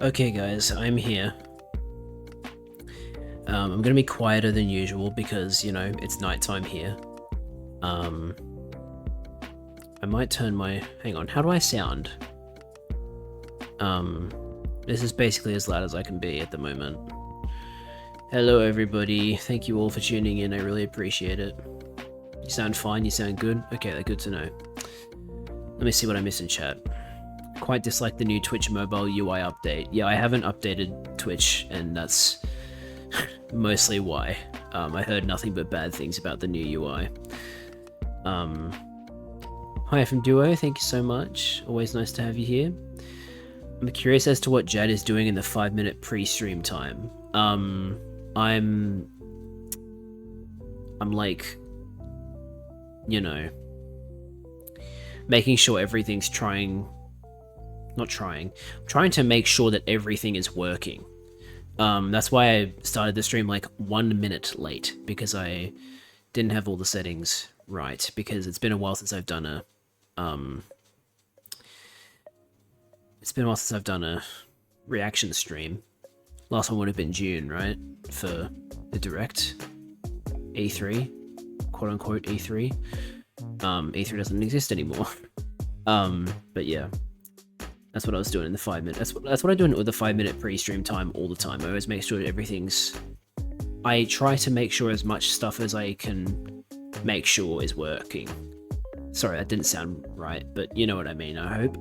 Okay guys, I'm here. I'm gonna be quieter than usual because, you know, it's nighttime here. I might turn my... hang on, how do I sound? This is basically as loud as I can be at the moment. Hello everybody, thank you all for tuning in, I really appreciate it. You sound fine, you sound good? Okay, that's good to know. Let me see what I missed in chat. Quite dislike the new Twitch mobile UI update. Yeah, I haven't updated Twitch, and that's mostly why. I heard nothing but bad things about the new UI. Hi from Duo, thank you so much. Always nice to have you here. I'm curious as to what Jad is doing in the 5-minute pre-stream time. I'm like, you know, making sure everything's trying to make sure that everything is working. That's why I started the stream like 1 minute late, because I didn't have all the settings right, because it's been a while since I've done a reaction stream. Last one would have been June, right? For the Direct E3, quote unquote E3. E3 doesn't exist anymore. But yeah. That's what I was doing in the 5 minutes. That's what I do with the 5-minute pre-stream time all the time. I always make sure everything's... I try to make sure as much stuff as I can make sure is working. Sorry, that didn't sound right, but you know what I mean, I hope.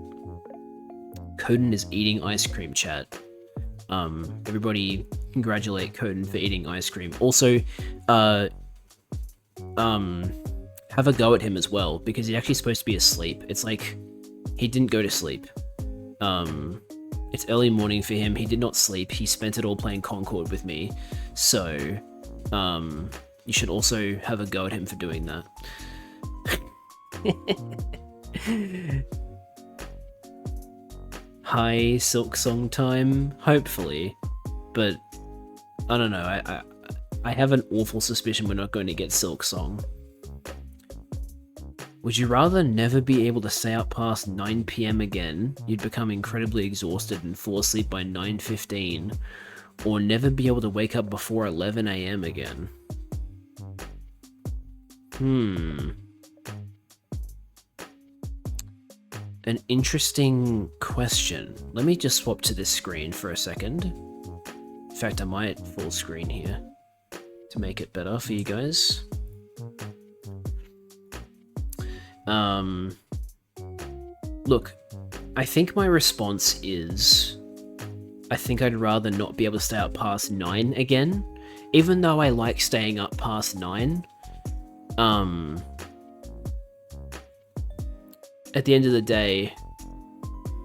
Coden is eating ice cream, chat. Everybody congratulate Coden for eating ice cream. Also, have a go at him as well, because he's actually supposed to be asleep. It's like, he didn't go to sleep. It's early morning for him. He did not sleep. He spent it all playing Concord with me. So, you should also have a go at him for doing that. Hi, Silk Song time, hopefully. But, I don't know, I have an awful suspicion we're not going to get Silk Song. Would you rather never be able to stay up past 9 PM again, you'd become incredibly exhausted and fall asleep by 9:15, or never be able to wake up before 11 AM again? An interesting question. Let me just swap to this screen for a second. In fact, I might full screen here to make it better for you guys. Look, I think my response is, I think I'd rather not be able to stay up past 9 again, even though I like staying up past 9. At the end of the day,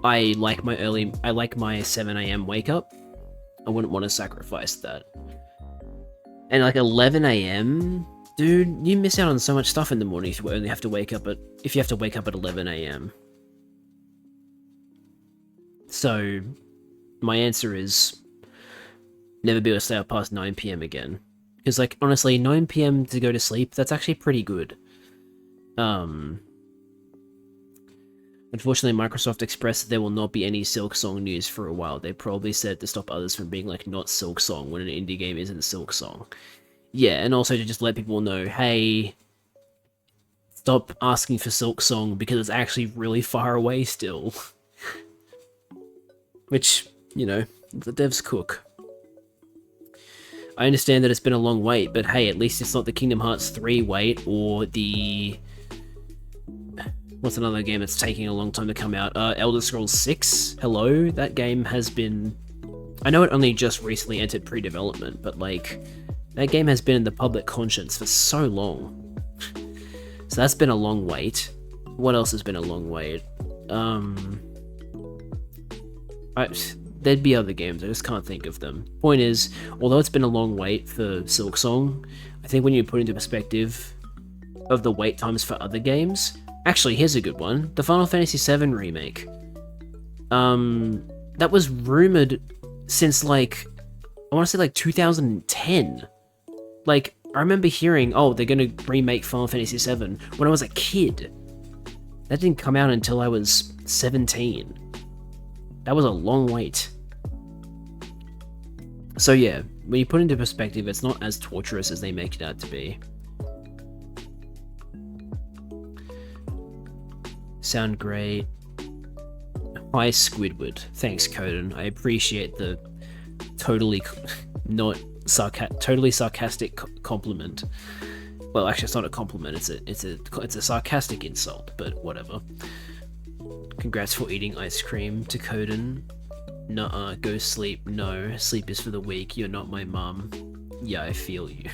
I like my 7 AM wake up. I wouldn't want to sacrifice that. And like 11 AM, dude, you miss out on so much stuff in the morning if you have to wake up at 11 AM. So, my answer is never be able to stay up past 9 PM again. Because, like, honestly, 9 PM to go to sleep, that's actually pretty good. Unfortunately, Microsoft expressed that there will not be any Silk Song news for a while. They probably said to stop others from being, like, not Silk Song when an indie game isn't Silk Song. Yeah, and also to just let people know, hey, stop asking for Silk Song because it's actually really far away still. Which, you know, the devs cook. I understand that it's been a long wait, but hey, at least it's not the Kingdom Hearts 3 wait, or the... what's another game that's taking a long time to come out? Elder Scrolls 6? Hello? That game has been... I know it only just recently entered pre-development, but like, that game has been in the public conscience for so long. So that's been a long wait. What else has been a long wait? There'd be other games, I just can't think of them. Point is, although it's been a long wait for Silk Song, I think when you put into perspective of the wait times for other games... Actually, here's a good one. The Final Fantasy VII Remake. That was rumored since, like, I want to say, like, 2010. Like, I remember hearing, oh, they're gonna remake Final Fantasy VII when I was a kid. That didn't come out until I was 17. That was a long wait. So yeah, when you put it into perspective, it's not as torturous as they make it out to be. Sound great. Hi Squidward. Thanks, Coden. I appreciate the totally not totally sarcastic compliment. Well, actually, it's not a compliment. It's a sarcastic insult, but whatever. Congrats for eating ice cream to Coden. Nuh-uh, go sleep. No, sleep is for the weak. You're not my mum. Yeah, I feel you.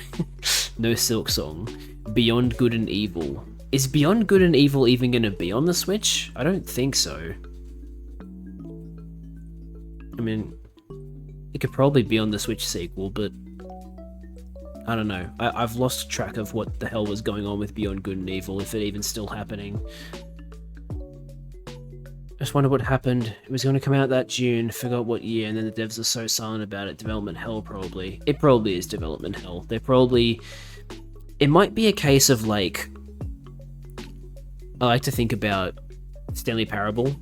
No Silk Song. Beyond Good and Evil. Is Beyond Good and Evil even gonna be on the Switch? I don't think so. I mean, it could probably be on the Switch sequel, but I don't know. I've lost track of what the hell was going on with Beyond Good and Evil, if it even still happening. I just wonder what happened. It was going to come out that June, forgot what year, and then the devs are so silent about it. Development hell, probably. It probably is development hell. They're probably... It might be a case of, like... I like to think about Stanley Parable,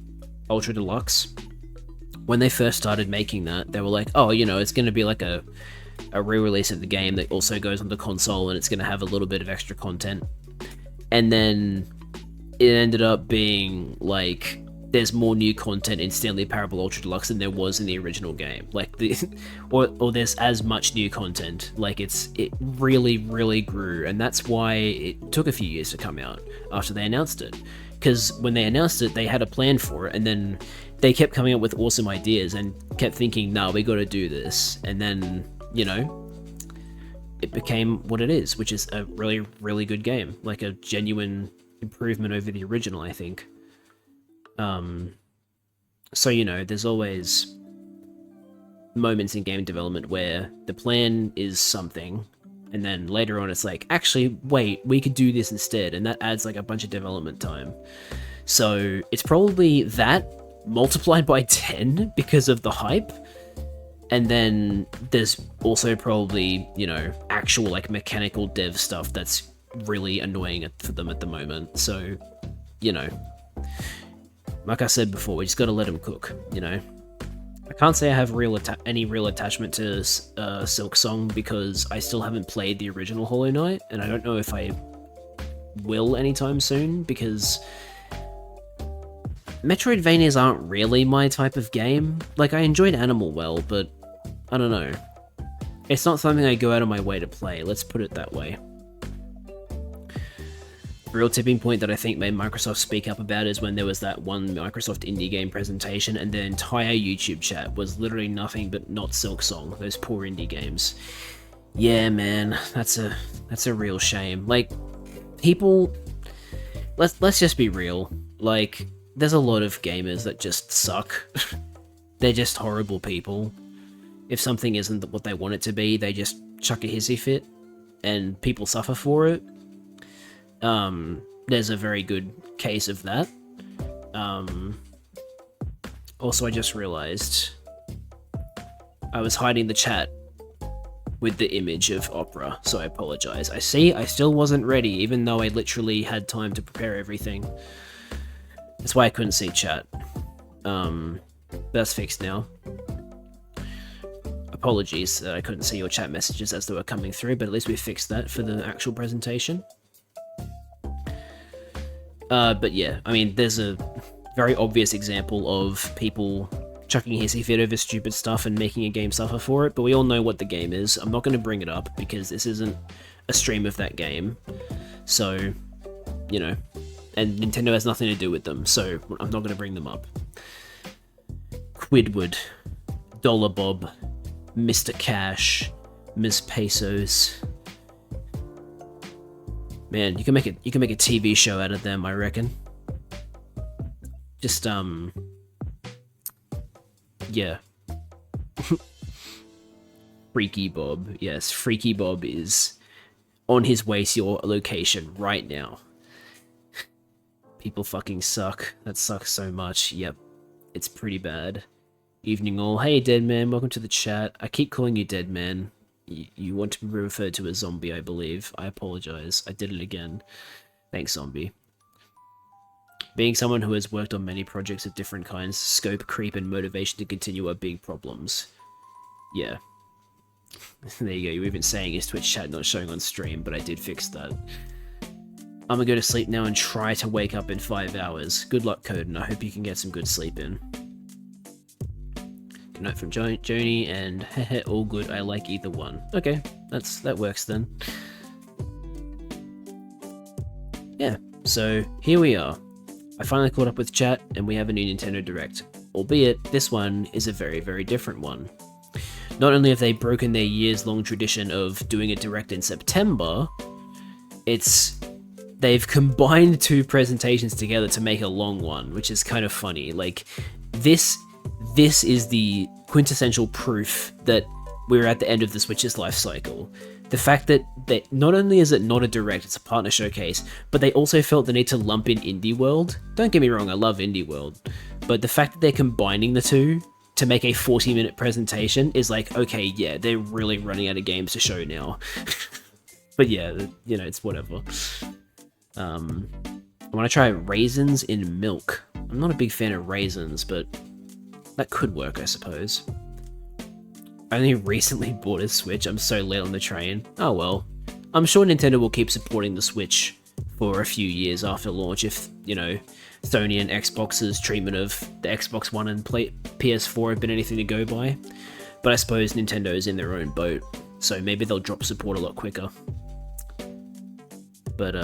Ultra Deluxe. When they first started making that, they were like, oh, you know, it's going to be like a re-release of the game that also goes on the console, and it's going to have a little bit of extra content. And then it ended up being, like... There's more new content in Stanley Parable Ultra Deluxe than there was in the original game. Like or there's as much new content. Like it really, really grew, and that's why it took a few years to come out after they announced it. Because when they announced it, they had a plan for it, and then they kept coming up with awesome ideas and kept thinking, "Nah, we got to do this." And then, you know, it became what it is, which is a really, really good game. Like a genuine improvement over the original, I think. So, you know, there's always moments in game development where the plan is something, and then later on it's like, actually, wait, we could do this instead, and that adds like a bunch of development time. So it's probably that multiplied by 10 because of the hype, and then there's also probably, you know, actual like mechanical dev stuff that's really annoying for them at the moment. So, you know... Like I said before, we just gotta let them cook, you know? I can't say I have any real attachment to Silk Song because I still haven't played the original Hollow Knight, and I don't know if I will anytime soon, because Metroidvanias aren't really my type of game. Like, I enjoyed Animal Well, but I don't know. It's not something I go out of my way to play, let's put it that way. The real tipping point that I think made Microsoft speak up about is when there was that one Microsoft indie game presentation and the entire YouTube chat was literally nothing but not Silk Song, those poor indie games. Yeah, man, that's a real shame. Like, people... Let's just be real. Like, there's a lot of gamers that just suck. They're just horrible people. If something isn't what they want it to be, they just chuck a hissy fit, and people suffer for it. There's a very good case of that. Also, I just realized I was hiding the chat with the image of Opera, so I apologize. I still wasn't ready, even though I literally had time to prepare everything. That's why I couldn't see chat. That's fixed now. Apologies that I couldn't see your chat messages as they were coming through, but at least we fixed that for the actual presentation. But yeah, I mean, there's a very obvious example of people chucking hissy fit over stupid stuff and making a game suffer for it, but we all know what the game is. I'm not going to bring it up because this isn't a stream of that game, so, you know, and Nintendo has nothing to do with them, so I'm not going to bring them up. Quidwood, Dollar Bob, Mr. Cash, Ms. Pesos... Man, you can make a TV show out of them, I reckon. Just yeah. Freaky Bob. Yes, Freaky Bob is on his way to your location right now. People fucking suck. That sucks so much. Yep. It's pretty bad. Evening all. Hey, Dead Man, welcome to the chat. I keep calling you Dead Man. You want to be referred to as Zombie, I believe. I apologize. I did it again. Thanks, Zombie. Being someone who has worked on many projects of different kinds, scope, creep, and motivation to continue are big problems. Yeah. There you go, you've been saying is Twitch chat not showing on stream, but I did fix that. I'm gonna go to sleep now and try to wake up in 5 hours. Good luck, Coden. I hope you can get some good sleep in. Good night from Joni, and hehe, all good. I like either one. Okay, that works then. Yeah, so here we are. I finally caught up with chat, and we have a new Nintendo Direct. Albeit, this one is a very, very different one. Not only have they broken their years-long tradition of doing a Direct in September, they've combined two presentations together to make a long one, which is kind of funny. Like, this is the quintessential proof that we're at the end of the Switch's life cycle. The fact that not only is it not a Direct, it's a partner showcase, but they also felt the need to lump in Indie World. Don't get me wrong, I love Indie World, but the fact that they're combining the two to make a 40-minute presentation is like, okay, yeah, they're really running out of games to show now. But yeah, you know, it's whatever. I want to try raisins in milk. I'm not a big fan of raisins, but that could work, I suppose. I only recently bought a Switch. I'm so late on the train. Oh well. I'm sure Nintendo will keep supporting the Switch for a few years after launch if, you know, Sony and Xbox's treatment of the Xbox One and PS4 have been anything to go by. But I suppose Nintendo's in their own boat, so maybe they'll drop support a lot quicker. But,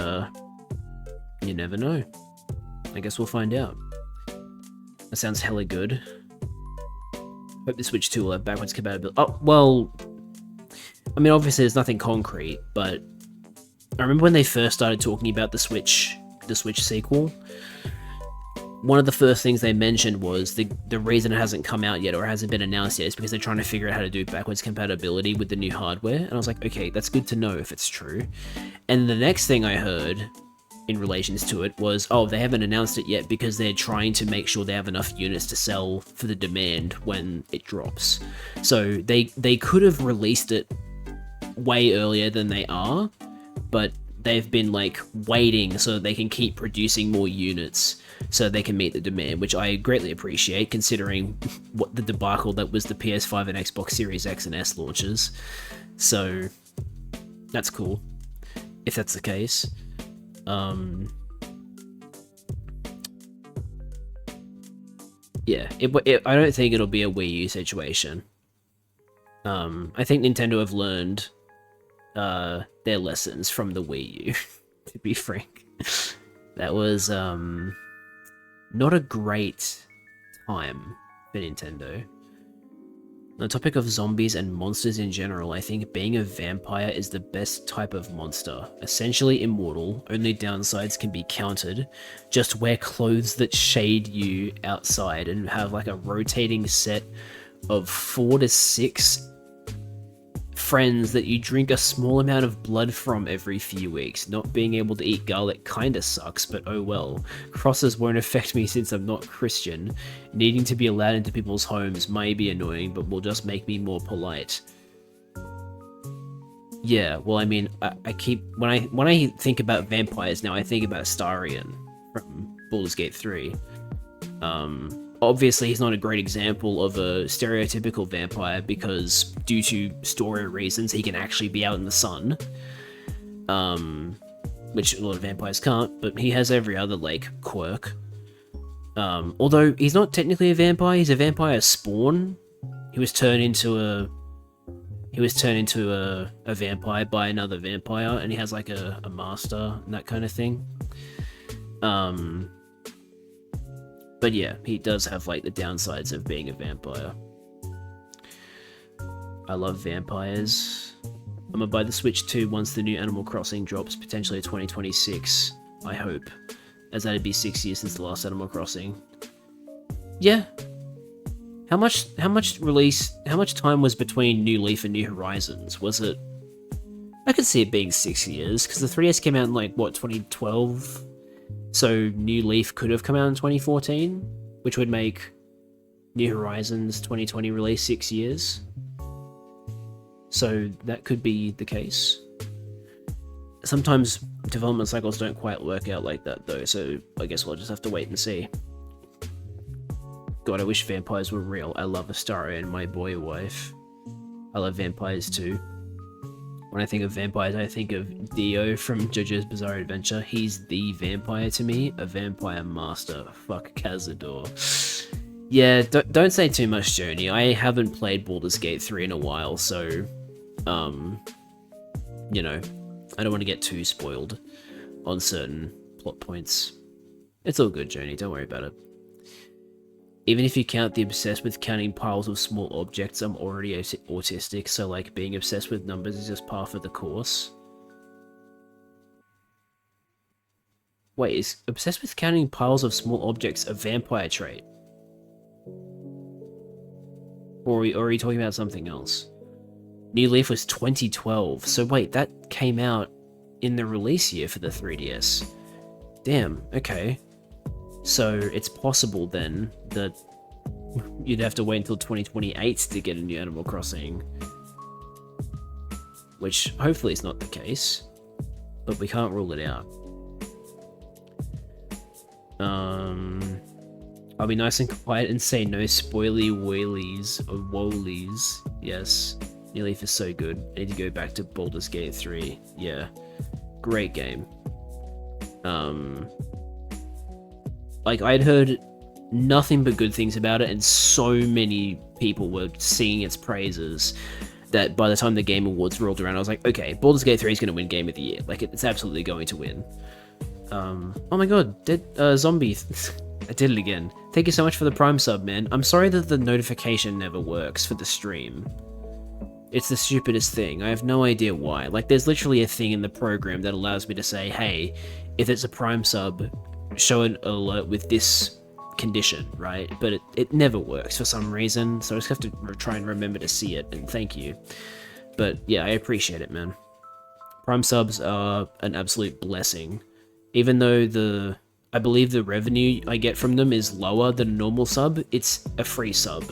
you never know. I guess we'll find out. That sounds hella good. Hope the Switch 2 will have backwards compatibility. Oh, well, I mean, obviously there's nothing concrete, but I remember when they first started talking about the Switch sequel, one of the first things they mentioned was the reason it hasn't come out yet or hasn't been announced yet is because they're trying to figure out how to do backwards compatibility with the new hardware. And I was like, okay, that's good to know if it's true. And the next thing I heard in relations to it was, oh, they haven't announced it yet because they're trying to make sure they have enough units to sell for the demand when it drops. So they could have released it way earlier than they are, but they've been like waiting so that they can keep producing more units so they can meet the demand, which I greatly appreciate considering what the debacle that was the PS5 and Xbox Series X and S launches. So that's cool if that's the case. Yeah, I don't think it'll be a Wii U situation. I think Nintendo have learned their lessons from the Wii U, to be frank. That was not a great time for Nintendo. On the topic of zombies and monsters in general, I think being a vampire is the best type of monster. Essentially immortal, only downsides can be countered. Just wear clothes that shade you outside and have like a rotating set of 4 to 6 friends that you drink a small amount of blood from every few weeks. Not being able to eat garlic kinda sucks, but oh well. Crosses won't affect me since I'm not Christian. Needing to be allowed into people's homes may be annoying, but will just make me more polite. Yeah, well, I mean, I keep when I think about vampires now, I think about Astarion from Baldur's Gate 3. Obviously, he's not a great example of a stereotypical vampire because, due to story reasons, he can actually be out in the sun. Which a lot of vampires can't, but he has every other, like, quirk. Although, he's not technically a vampire, he's a vampire spawn. He was turned into a vampire by another vampire, and he has, like, a master and that kind of thing. But yeah, he does have, like, the downsides of being a vampire. I love vampires. I'm gonna buy the Switch 2 once the new Animal Crossing drops, potentially 2026, I hope. As that'd be 6 years since the last Animal Crossing. Yeah. How much time was between New Leaf and New Horizons? Was it... I could see it being 6 years, because the 3DS came out in, like, what, 2012? So New Leaf could have come out in 2014, which would make New Horizons 2020 release 6 years. So that could be the case. Sometimes development cycles don't quite work out like that though, so I guess we'll just have to wait and see. God, I wish vampires were real. I love Astarion, my boy wife. I love vampires too. When I think of vampires, I think of Dio from JoJo's Bizarre Adventure. He's the vampire to me, a vampire master. Fuck Cazador. Yeah, don't say too much, Joni. I haven't played Baldur's Gate 3 in a while, so, you know, I don't want to get too spoiled on certain plot points. It's all good, Joni. Don't worry about it. Even if you count the obsessed with counting piles of small objects, I'm already autistic, so like being obsessed with numbers is just par for the course. Wait, is obsessed with counting piles of small objects a vampire trait? Or are you talking about something else? New Leaf was 2012, so wait, that came out in the release year for the 3DS. Damn, okay. So it's possible then that you'd have to wait until 2028 to get a new Animal Crossing. Which hopefully is not the case, but we can't rule it out. I'll be nice and quiet and say no spoily wheelies or wolies. Yes, New Leaf is so good. I need to go back to Baldur's Gate 3. Yeah, great game. Like, I'd heard nothing but good things about it, and so many people were singing its praises that by the time the Game Awards rolled around, I was like, okay, Baldur's Gate 3 is going to win Game of the Year. Like, it's absolutely going to win. Oh my god, Zombie. I did it again. Thank you so much for the Prime sub, man. I'm sorry that the notification never works for the stream. It's the stupidest thing. I have no idea why. Like, there's literally a thing in the program that allows me to say, hey, if it's a Prime sub, show an alert with this condition, right? But it never works for some reason, so I just have to try and remember to see it, and thank you. But yeah, I appreciate it, man. Prime subs are an absolute blessing. Even though I believe the revenue I get from them is lower than a normal sub, it's a free sub.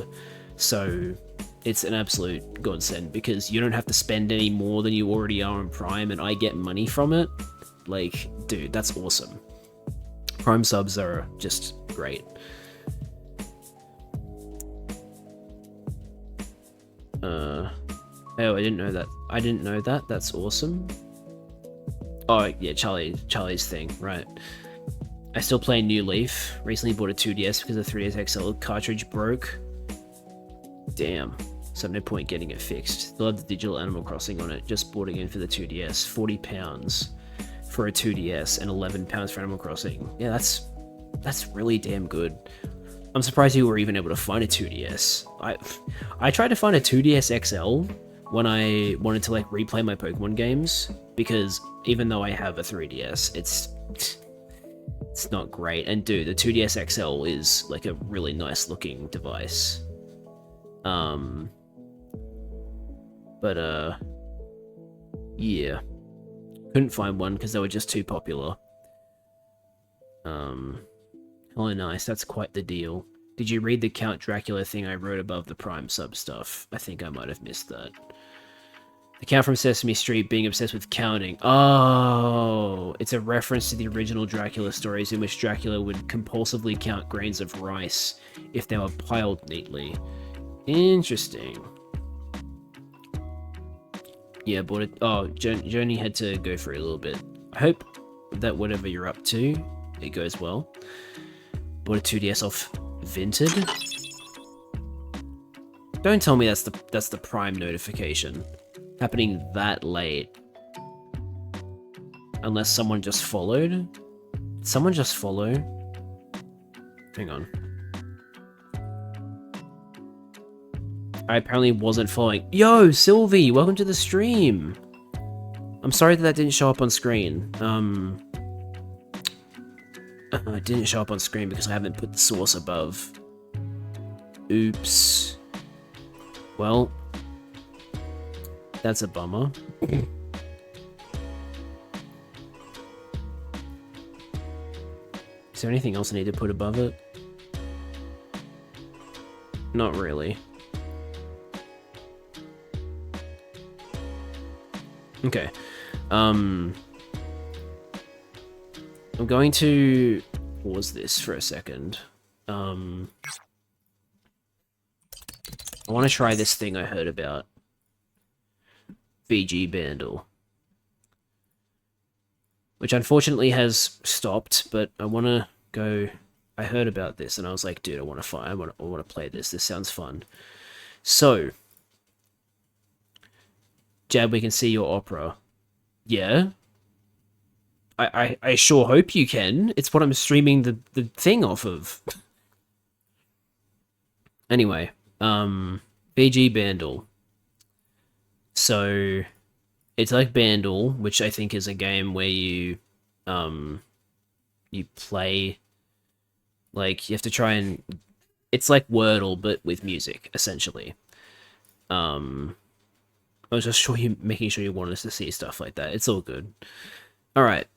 So it's an absolute godsend, because you don't have to spend any more than you already are on Prime, and I get money from it. Like, dude, that's awesome. Prime subs are just great. Oh, I didn't know that. I didn't know that. That's awesome. Oh, yeah, Charlie's thing, right. I still play New Leaf. Recently bought a 2DS because the 3DS XL cartridge broke. Damn. So no point getting it fixed. Still have the digital Animal Crossing on it. Just bought again for the 2DS. £40 for a 2DS and £11 for Animal Crossing. Yeah, that's really damn good. I'm surprised you were even able to find a 2DS. I tried to find a 2DS XL when I wanted to like replay my Pokemon games, because even though I have a 3DS, it's not great. And dude, the 2DS XL is like a really nice looking device. Yeah. Couldn't find one because they were just too popular. Hello Nice, that's quite the deal. Did you read the Count Dracula thing I wrote above the Prime sub stuff? I think I might have missed that. The Count from Sesame Street being obsessed with counting. Oh, it's a reference to the original Dracula stories in which Dracula would compulsively count grains of rice if they were piled neatly. Interesting. Yeah, bought it. Oh, Journey had to go for it a little bit. I hope that whatever you're up to, it goes well. Bought a 2DS off Vinted. Don't tell me that's the Prime notification happening that late. Unless someone just followed. Did someone just follow? Hang on. I apparently wasn't following. Yo, Sylvie, welcome to the stream. I'm sorry that didn't show up on screen. It didn't show up on screen because I haven't put the source above. Oops. Well, that's a bummer. Is there anything else I need to put above it? Not really. Okay. I'm going to pause this for a second. I want to try this thing I heard about. VG Bandle, which unfortunately has stopped. But I want to go. I heard about this and I was like, dude, I want to play this. This sounds fun. So, Jab, we can see your opera. Yeah. I sure hope you can. It's what I'm streaming the thing off of. Anyway, VG Bandle. So, it's like Bandle, which I think is a game where you play, like, you have to try and, it's like Wordle, but with music, essentially. I was just making sure you wanted us to see stuff like that. It's all good. Alright,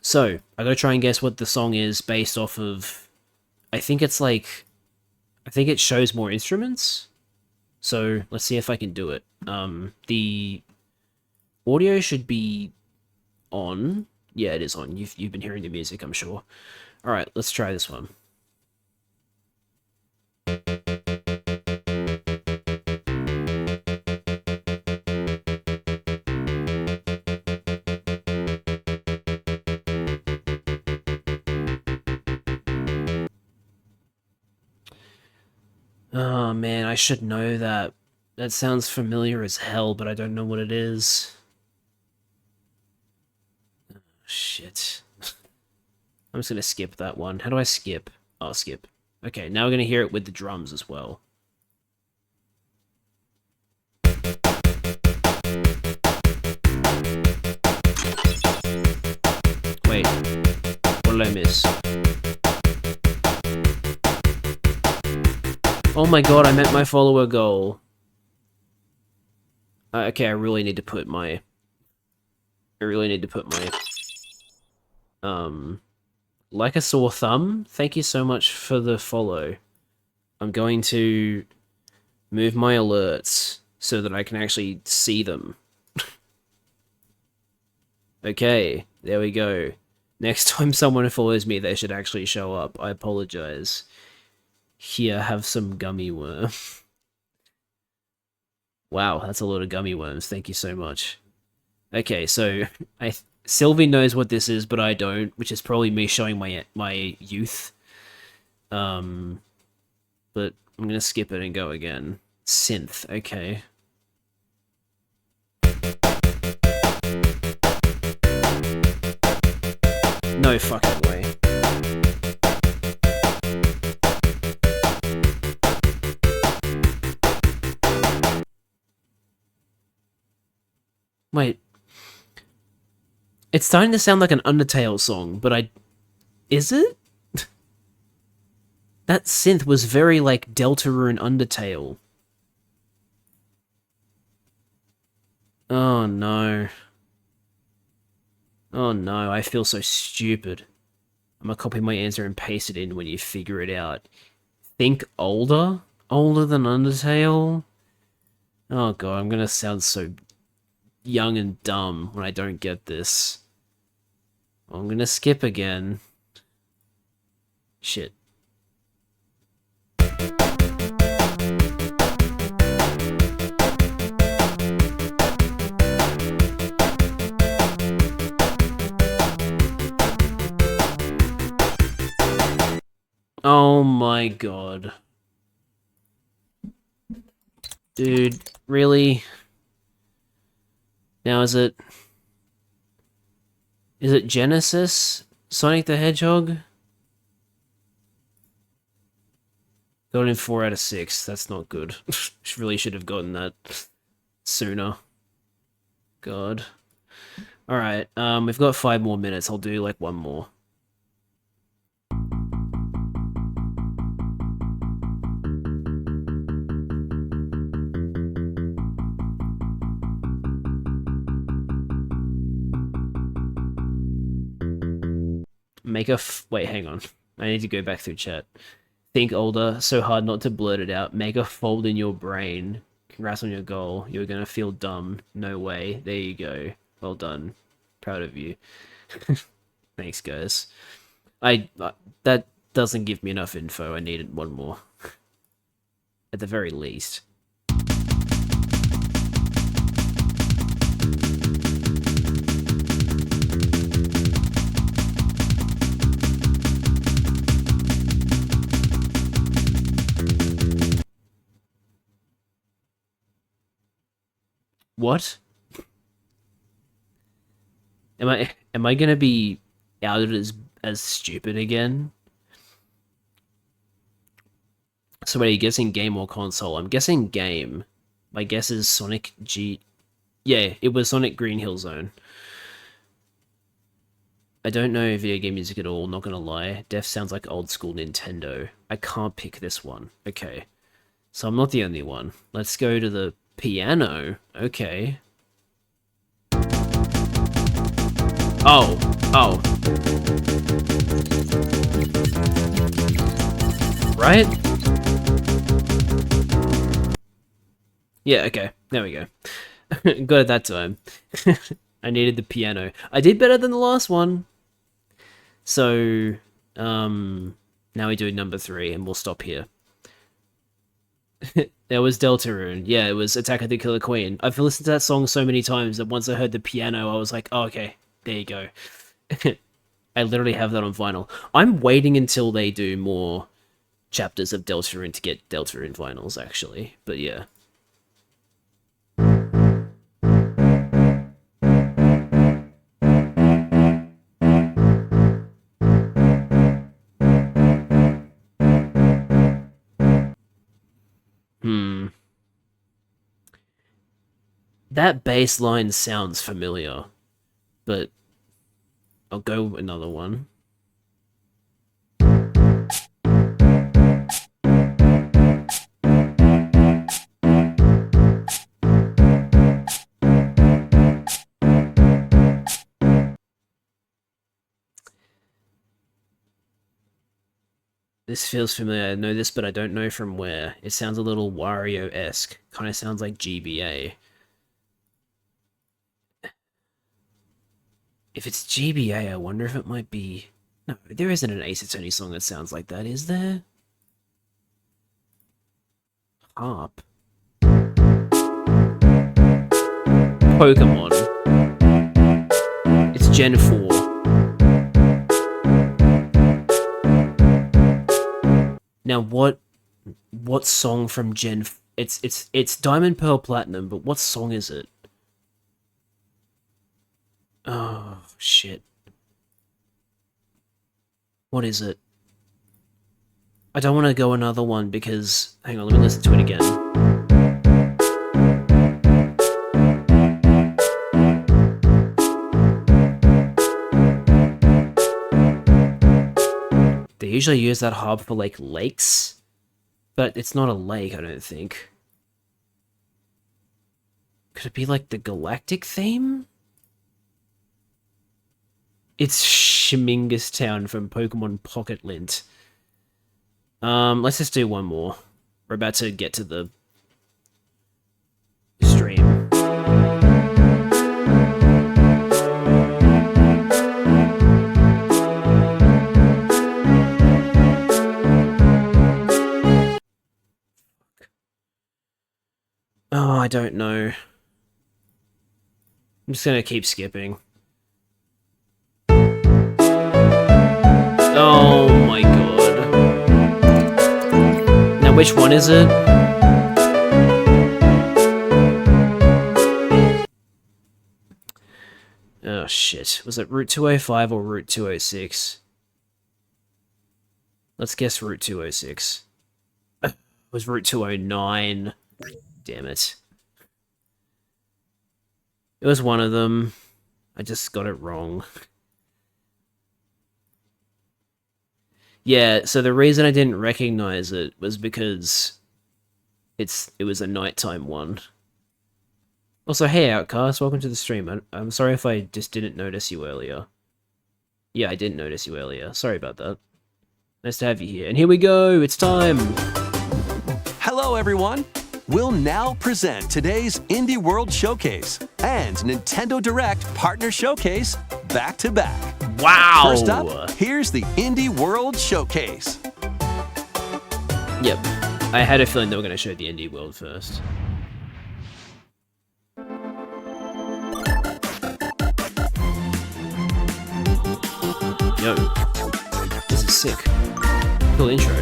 so, I gotta try and guess what the song is based off of, I think it's like, I think it shows more instruments. So, let's see if I can do it. The audio should be on. Yeah, it is on. You've been hearing the music, I'm sure. Alright, let's try this one. Oh man, I should know that. That sounds familiar as hell, but I don't know what it is. Oh, shit. I'm just gonna skip that one. How do I skip? Oh, skip. Okay, now we're gonna hear it with the drums as well. Wait, what did I miss? Oh my god, I met my follower goal. Okay, I really need to put my... Like a sore thumb, thank you so much for the follow. I'm going to move my alerts so that I can actually see them. Okay, there we go. Next time someone follows me, they should actually show up. I apologize. Here, have some gummy worm. Wow, that's a lot of gummy worms. Thank you so much. Okay, so Sylvie knows what this is, but I don't, which is probably me showing my youth. But I'm gonna skip it and go again. Synth, okay. No fucking way. Wait. It's starting to sound like an Undertale song, but is it? That synth was very like Deltarune Undertale. Oh no. Oh no, I feel so stupid. I'm gonna copy my answer and paste it in when you figure it out. Think older? Older than Undertale? Oh god, I'm gonna sound so young and dumb when I don't get this. I'm gonna skip again. Shit. Oh my god. Dude, really? Now is it Genesis? Sonic the Hedgehog? Got in 4 out of 6. That's not good. Really should have gotten that sooner. God. Alright, we've got 5 more minutes. I'll do like one more. Wait, hang on. I need to go back through chat. Think older, so hard not to blurt it out. Make a fold in your brain. Congrats on your goal. You're gonna feel dumb. No way. There you go. Well done. Proud of you. Thanks, guys. That doesn't give me enough info. I needed one more. At the very least. What? Am I gonna be outed as stupid again? So wait, are you guessing game or console? I'm guessing game. My guess is Sonic G. Yeah, it was Sonic Green Hill Zone. I don't know video game music at all, not gonna lie. Def sounds like old school Nintendo. I can't pick this one. Okay. So I'm not the only one. Let's go to the piano. Okay. Oh. Oh. Right? Yeah, okay. There we go. Got it that time. I needed the piano. I did better than the last one. So, now we do number 3, and we'll stop here. There was Deltarune. Yeah, it was Attack of the Killer Queen. I've listened to that song so many times that once I heard the piano, I was like, oh, okay, there you go. I literally have that on vinyl. I'm waiting until they do more chapters of Deltarune to get Deltarune vinyls, actually. But yeah. That bass line sounds familiar, but I'll go another one. This feels familiar. I know this, but I don't know from where. It sounds a little Wario-esque. Kind of sounds like GBA. If it's GBA, I wonder if it might be... No, there isn't an Ace Attorney song that sounds like that, is there? Harp. Pokemon. It's Gen 4. Now what song from Gen... It's Diamond Pearl Platinum, but what song is it? Oh, shit. What is it? I don't want to go another one because... Hang on, let me listen to it again. They usually use that harp for, like, lakes. But it's not a lake, I don't think. Could it be, like, the Galactic theme? It's Shimingus Town from Pokemon Pocket Lint. Let's just do one more. We're about to get to the stream. Oh, I don't know. I'm just gonna keep skipping. Oh my god. Now which one is it? Oh shit. Was it Route 205 or Route 206? Let's guess Route 206. It was Route 209. Damn it. It was one of them. I just got it wrong. Yeah, so the reason I didn't recognize it was because it was a nighttime one. Also, hey Outcast, welcome to the stream. I'm sorry if I just didn't notice you earlier. Yeah, I didn't notice you earlier. Sorry about that. Nice to have you here. And here we go, it's time! Hello everyone! We'll now present today's Indie World Showcase and Nintendo Direct Partner Showcase back to back. Wow! First up, here's the Indie World Showcase. Yep. I had a feeling they were going to show the Indie World first. Yo. This is sick. Cool intro.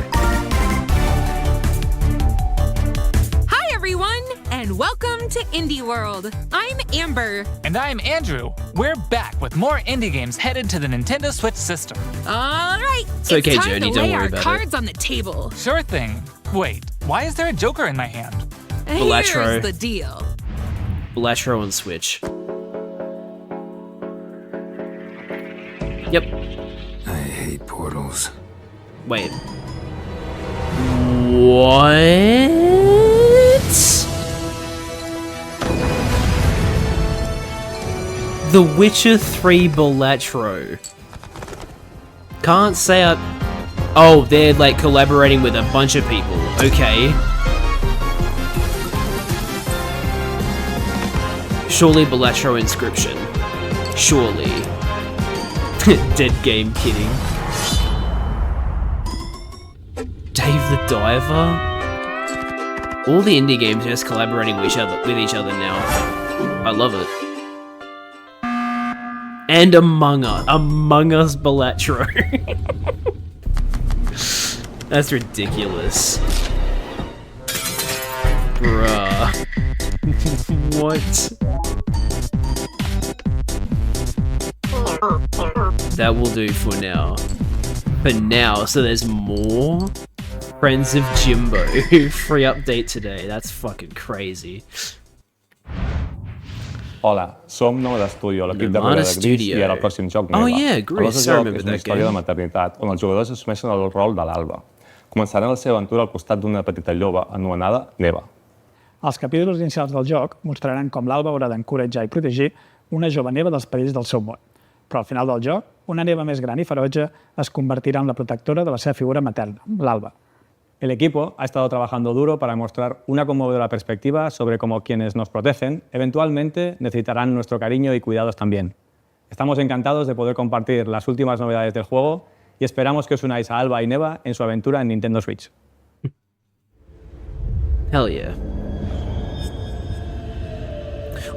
Hi everyone, and welcome to Indie World. I'm Amber. And I'm Andrew. We're back with more indie games headed to the Nintendo Switch system. All right, It's okay, time Joni, to don't lay worry our about it. cards on the table. Sure thing. Wait, why is there a Joker in my hand? Balatro. Here's the deal. Balatro on Switch. Yep. I hate portals. Wait. What? The Witcher 3 Balatro. Can't say I... Oh, they're like collaborating with a bunch of people. Okay. Surely Balatro Inscription. Surely. Dead game kidding. Dave the Diver? All the indie games are just collaborating with each other now. I love it. And Among Us Balatro. That's ridiculous. Bruh. What? That will do for now. For now, so there's more? Friends of Jimbo. Free update today. That's fucking crazy. Hola, som Nomada Studio, l'equip de Nomada darrere de Gris Studio. i ara el pròxim joc Oh, Neva. yeah, Gris, El nostre I joc remember és una that història game. de maternitat, on els jugadors assumeixen el rol de l'Alba. Començaran la seva aventura al costat d'una petita lloba anomenada Neva. Els capítols inicials del joc mostraran com l'Alba haurà d'encoratjar i protegir una jove Neva dels perills del seu món. Però al final del joc, una Neva més gran i ferotge es convertirà en la protectora de la seva figura materna, l'Alba. El equipo ha estado trabajando duro para mostrar una conmovedora perspectiva sobre cómo quienes nos protegen eventualmente necesitarán nuestro cariño y cuidados también. Estamos encantados de poder compartir las últimas novedades del juego y esperamos que os unáis a Alba y Neva en su aventura en Nintendo Switch. Hell yeah.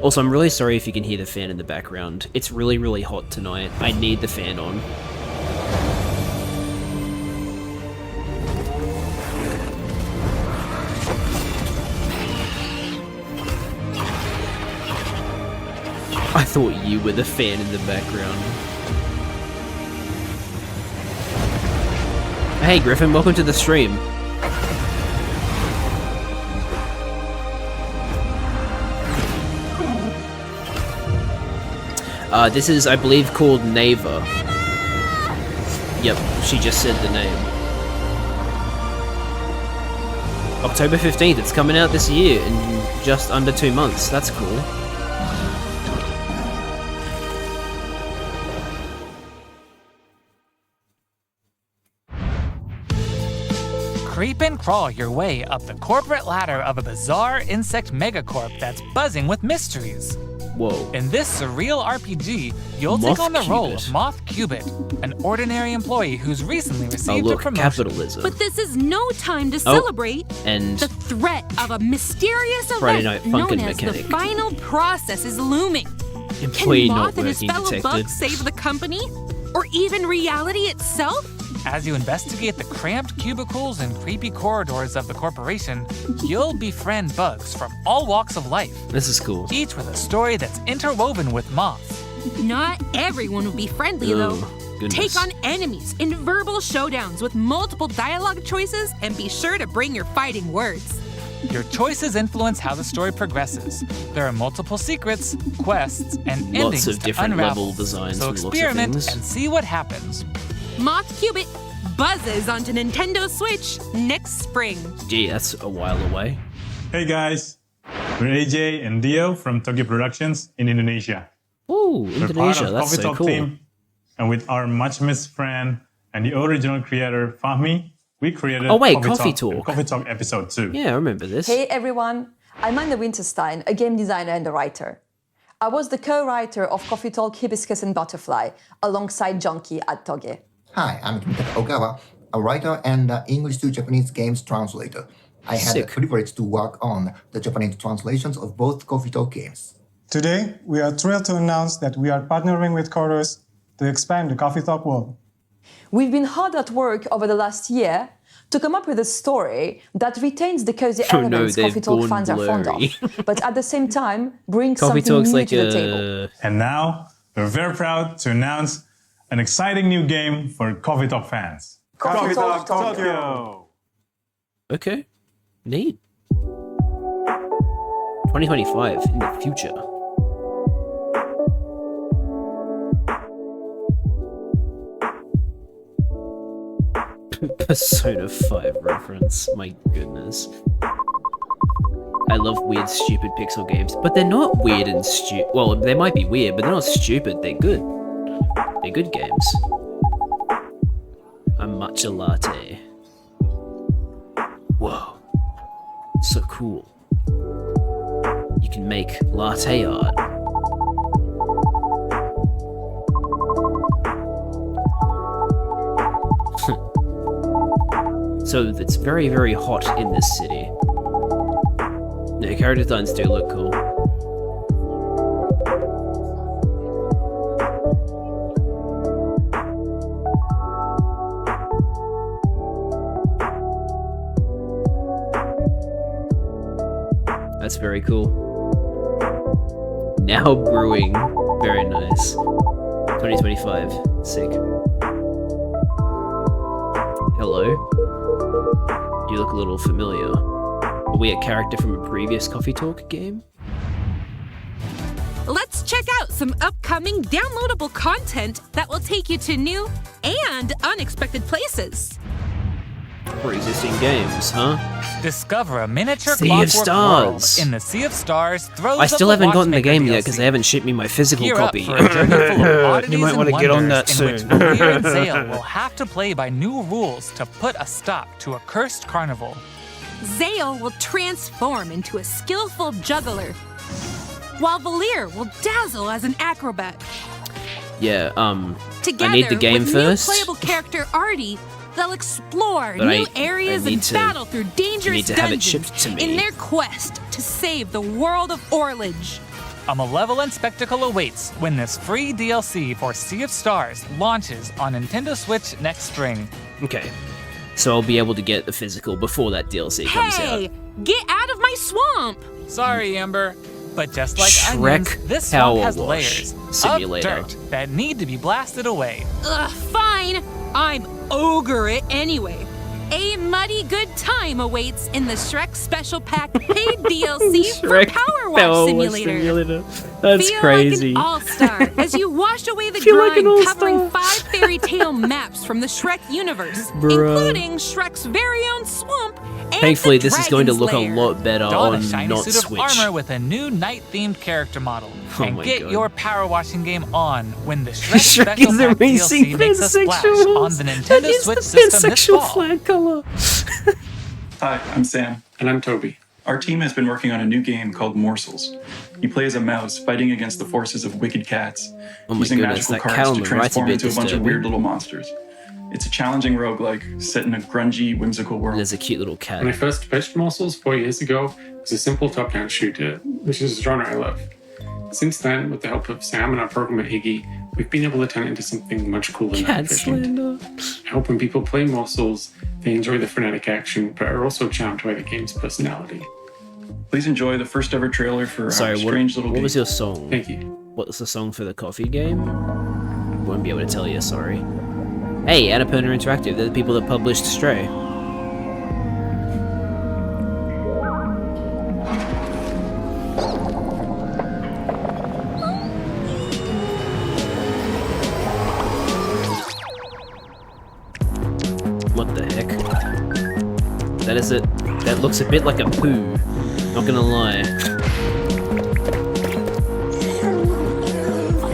Also, I'm really sorry if you can hear the fan in the background. It's really, really hot tonight. I need the fan on. I thought you were the fan in the background. Hey Griffin, welcome to the stream. This is, I believe, called Neva. Yep, she just said the name. October 15th, it's coming out this year in just under 2 months. That's cool. Creep and crawl your way up the corporate ladder of a bizarre insect megacorp that's buzzing with mysteries. Whoa. In this surreal RPG, you'll take on the role of Moth-Cubit. Moth Cubit, an ordinary employee who's recently Oh received a look, promotion. capitalism. But this is no time to celebrate And the threat of a mysterious Friday event Night Funkin' known as Mechanic. the final process is looming. employee Can not Moth and his working fellow detected. bugs save the company? Or even reality itself? As you investigate the cramped cubicles and creepy corridors of the corporation, you'll befriend bugs from all walks of life, This is cool. each with a story that's interwoven with moths. Not everyone will be friendly, though. Goodness. Take on enemies in verbal showdowns with multiple dialogue choices, and be sure to bring your fighting words. Your choices influence how the story progresses. There are multiple secrets, quests, and Lots endings of to different unravel. level designs So from lots of experiment things. and see what happens. Moth Cubit buzzes onto Nintendo Switch next spring. Gee, that's a while away. Hey guys, we're AJ and Dio from Tokyo Productions in Indonesia. Ooh, We're part Indonesia, of that's Coffee so Talk cool. team, and with our much missed friend and the original creator Fahmi, we created Oh, wait, Coffee Talk. Coffee Talk Episode 2. Yeah, I remember this. Hey everyone, I'm Anna Winterstein, a game designer and a writer. I was the co-writer of Coffee Talk Hibiscus and Butterfly alongside Jonki at Toge. Hi, I'm Kimitaka Ogawa, a writer and English to Japanese games translator. I had Sick. the privilege to work on the Japanese translations of both Coffee Talk games. Today, we are thrilled to announce that we are partnering with Chorus to expand the Coffee Talk world. We've been hard at work over the last year to come up with a story that retains the cozy Oh no, elements they've Coffee Talk gone fans are fond blurry. of, but at the same time brings Coffee something Talk's new like to the table. And now, we're very proud to announce an exciting new game for Coffee Talk fans. Coffee Talk Tokyo. Okay, neat. 2025 in the future. Persona 5 reference, my goodness. I love weird, stupid pixel games, but they're not weird and stupid. Well, they might be weird, but they're not stupid, they're good. They're good games. A matcha latte. Whoa. So cool. You can make latte art. So it's very, very hot in this city. No, character designs do look cool. That's very cool. Now brewing. Very nice. 2025. Sick. Hello? You look a little familiar. Are we a character from a previous Coffee Talk game? Let's check out some upcoming downloadable content that will take you to new and unexpected places. For existing games, huh? Discover a miniature Sea of clockwork world Stars. in the Sea of Stars. Throws I of still the haven't gotten the Watchmaker game yet DLC. because they haven't shipped me my physical Gear copy. up for a journey full of oddities You might and wanna get on wonders that in which soon. Valir and Zale will have to play by new rules to put a stop to a cursed carnival. Zale will transform into a skillful juggler, while Valir will dazzle as an acrobat. Yeah, Together I need the game with first. new playable character Artie, they'll explore But new I areas need and to- battle through dangerous need to have it dungeons shipped to me. in their quest to save the world of Orlage. A malevolent spectacle awaits when this free DLC for Sea of Stars launches on Nintendo Switch next spring. Okay. So I'll be able to get the physical before that DLC comes Hey, out. get out of my swamp! Sorry, Amber, but just like Shrek onions, this Power swamp has Wash layers Simulator. of dirt that need to be blasted away. Ugh, fine. I'm ogre it anyway. A muddy good time awaits in the Shrek Special Pack paid DLC for Power Wash Simulator. That's Feel crazy. like an all-star as you wash away the Feel like an grind, all-star. covering 5 fairy tale maps from the Shrek universe, Bruh. including Shrek's very own swamp and Thankfully, the this is going to look Dragon's a Lair. lot better Don a on shiny not suit Switch. of armor with a new night-themed character model. Oh and my get God. your power washing game on when the Shrek Shrek Special is a Pack racing DLC makes a splash pansexual. on the That Nintendo is Switch the system this pansexual fall. flag color. Hi, I'm Sam. And I'm Toby. Our team has been working on a new game called Morsels. You play as a mouse fighting against the forces of wicked cats, Oh my using goodness, magical that cat cards on to the right's a transform bit into a bunch of disturbing. weird little monsters. It's a challenging roguelike set in a grungy, whimsical world. There's a cute little cat. When I first pitched Morsels 4 years ago, it was a simple top-down shooter, which is a genre I love. Since then, with the help of Sam and our programmer Iggy, we've been able to turn it into something much cooler and Cat efficient. slander. I hope when people play Morsels, they enjoy the frenetic action, but are also charmed by the game's personality. Please enjoy the first ever trailer for our Sorry, strange little what game. was your song? Thank you. What's the song for the coffee game? Won't be able to tell you, sorry. Hey, Annapurna Interactive, they're the people that published Stray. What the heck? That is it. That looks a bit like a poo. Not gonna lie.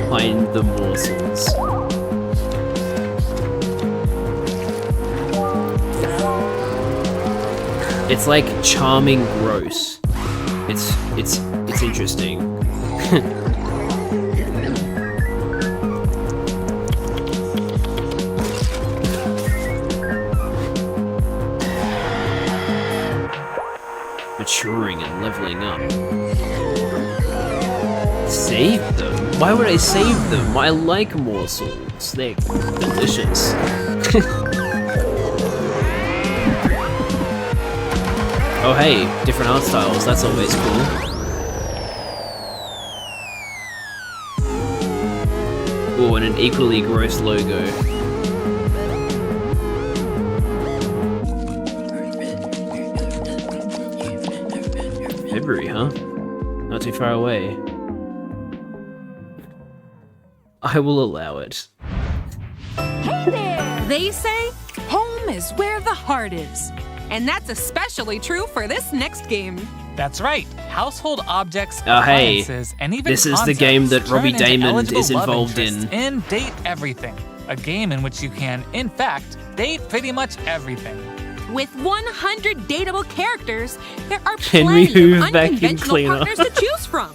Find the morsels. It's like charming gross. It's interesting. Maturing and leveling up. Save them? Why would I save them? I like morsels. They're delicious. Oh hey, different art styles, that's always cool. Oh, and an equally gross logo. February, huh? Not too far away. I will allow it. Hey there! They say home is where the heart is. And that's especially true for this next game. That's right. Household objects, Oh, hey. appliances, and even This is the concepts game that turn Robbie into Damon eligible is love involved interests in. Date Everything, a game in which you can, in fact, date pretty much everything. With 100 dateable characters, there are Henry plenty of Hoover vacuum unconventional cleaner. partners to choose from.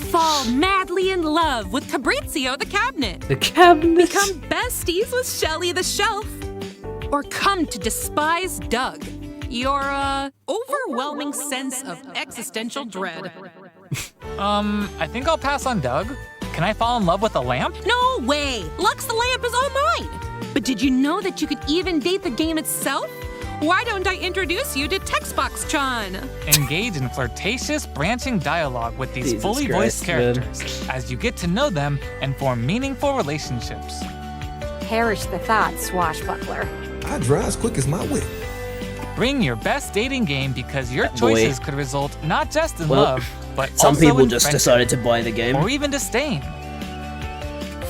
Fall madly in love with Fabrizio the Cabinet. The Cabinet. Become besties with Shelly the Shelf. Or come to despise Doug, your overwhelming sense of existential dread. I think I'll pass on Doug. Can I fall in love with a lamp? No way! Lux the Lamp is all mine! But did you know that you could even date the game itself? Why don't I introduce you to Textbox-chan? Engage in flirtatious, branching dialogue with these Jesus fully Christ, voiced characters as you get to know them and form meaningful relationships. Perish the thought, swashbuckler. I drive as quick as my whip. Bring your best dating game because your Boy. choices could result not just in Well, love, but Some also people in just friendship, decided to buy the game. or even disdain.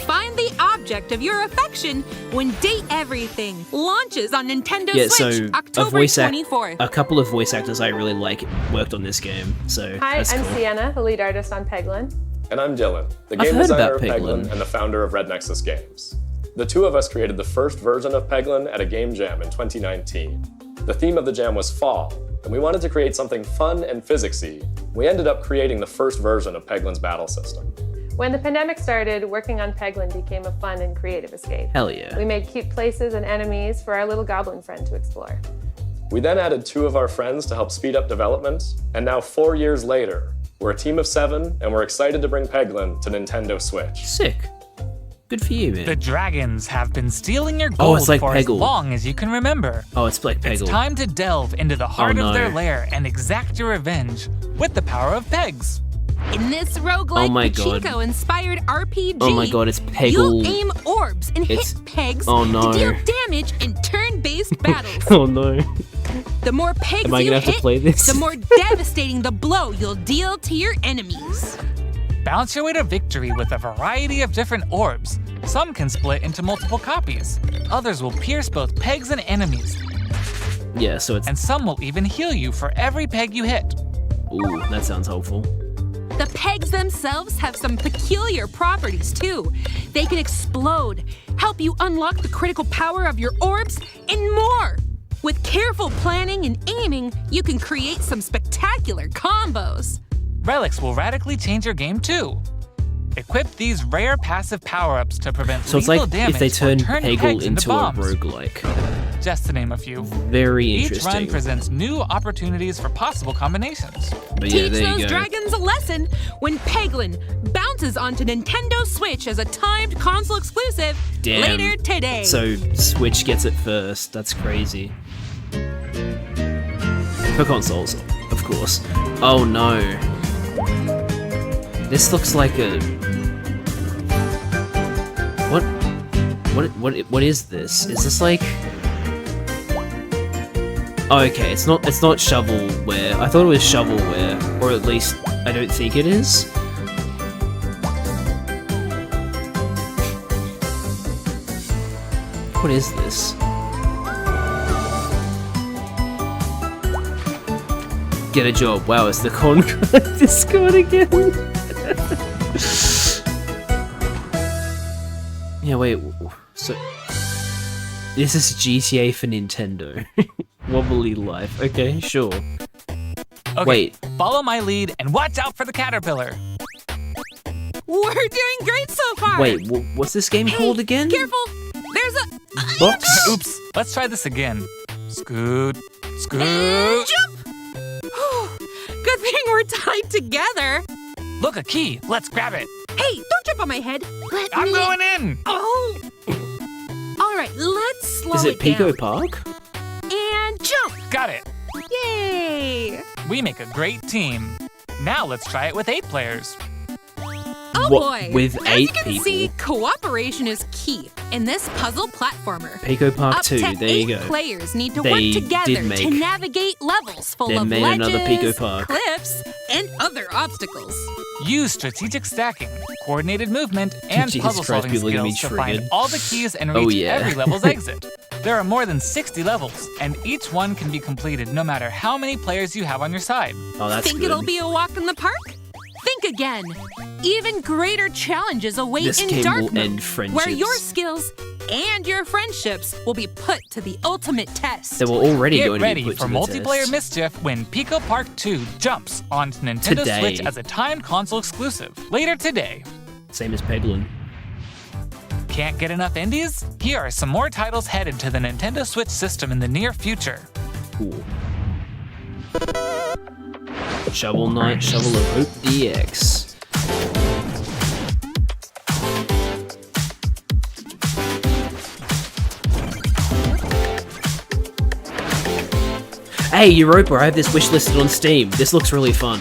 Find the object of your affection when Date Everything launches on Nintendo Yeah, Switch so October 24th. a couple of voice actors I really like worked on this game, so Hi, that's I'm cool. Sienna, the lead artist on Peglin. And I'm Dylan, the I've game heard designer about of Peglin. Peglin and the founder of Red Nexus Games. The two of us created the first version of Peglin at a game jam in 2019. The theme of the jam was fall, and we wanted to create something fun and physicsy. We ended up creating the first version of Peglin's battle system. When the pandemic started, working on Peglin became a fun and creative escape. Hell yeah. We made cute places and enemies for our little goblin friend to explore. We then added two of our friends to help speed up development, and now 4 years later, we're a team of 7, and we're excited to bring Peglin to Nintendo Switch. Sick. Good for you, man. The dragons have been stealing your Oh, gold it's like for Peggle. as long as you can remember. Oh, it's like It's Peggle. time to delve into the heart Oh, of their no. lair and exact your revenge with the power of pegs. In this roguelike Oh my God. pachinko-inspired RPG, Oh my God, it's Peggle. you'll aim orbs and It's- hit pegs Oh, no. to deal damage in turn-based battles. Oh no. The more pegs Am I you gonna have to hit, play this? the more devastating the blow you'll deal to your enemies. Bounce your way to victory with a variety of different orbs. Some can split into multiple copies. Others will pierce both pegs and enemies. Yeah, so it's. And some will even heal you for every peg you hit. Ooh, that sounds hopeful. The pegs themselves have some peculiar properties too. They can explode, help you unlock the critical power of your orbs, and more. With careful planning and aiming, you can create some spectacular combos. Relics will radically change your game too. Equip these rare passive power-ups to prevent So it's lethal like damage if they or turn turn Peggle pegs into a bombs. roguelike. Just to name a few. Very Each interesting. run presents new opportunities for possible combinations. But yeah, Teach there those you go. dragons a lesson when Peglin bounces onto Nintendo Switch as a timed console exclusive Damn. later today. So Switch gets it first. That's crazy. For consoles, of course. Oh no. This looks like a. What is this? Is this like? Oh, okay, it's not shovelware. I thought it was shovelware, or at least I don't think it is. What is this? Get a job. Wow, it's the Conqueror Discord again. Yeah, wait. So this is GTA for Nintendo. Wobbly life. Okay, sure. Okay, Wait. follow my lead and watch out for the caterpillar. We're doing great so far. Wait, what's this game called again? Careful! There's a Box? Oops, let's try this again. Scoot, scoot. and jump. Good thing we're tied together. Look, a key. Let's grab it. Hey, don't jump on my head. Let I'm me. going in. Oh. All right, let's slow Is it Pico down. Park? And jump. Got it. Yay! Yay! We make a great team. Now let's try it with 8 players. Oh What, boy! with As 8 you can people? see, cooperation is key in this puzzle platformer. Pico Park Up 2, to there you 8 go. players need to They work did together to make- navigate levels full they of made ledges, another Pico Park. cliffs, and other obstacles. Use strategic stacking, coordinated movement, and Jesus puzzle-solving Christ, people are gonna be skills to find triggered. all the keys and Oh, reach yeah. every level's exit. There are more than 60 levels, and each one can be completed no matter how many players you have on your side. Oh, that's Think good. it'll be a walk in the park? Think again. Even greater challenges await This in game Dark will Mode, end where your friendships. skills and your friendships will be put to the ultimate test. They were already Get going to be ready put for to the multiplayer test. mischief when Pico Park 2 jumps onto Nintendo Today. Switch as a timed console exclusive later today. Same as Peglin. Can't get enough indies? Here are some more titles headed to the Nintendo Switch system in the near future. Cool. Shovel Knight, Shovel of Hope DX. Hey, Europa, I have this wish listed on Steam. This looks really fun.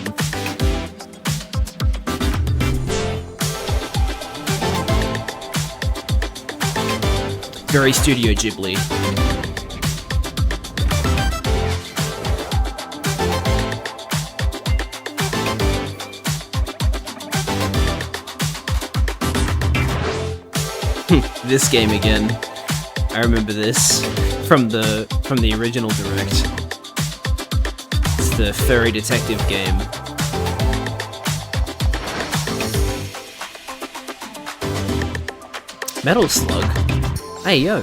Very Studio Ghibli. This game again. I remember this from the original Direct. It's the furry detective game. Metal Slug? Hey yo.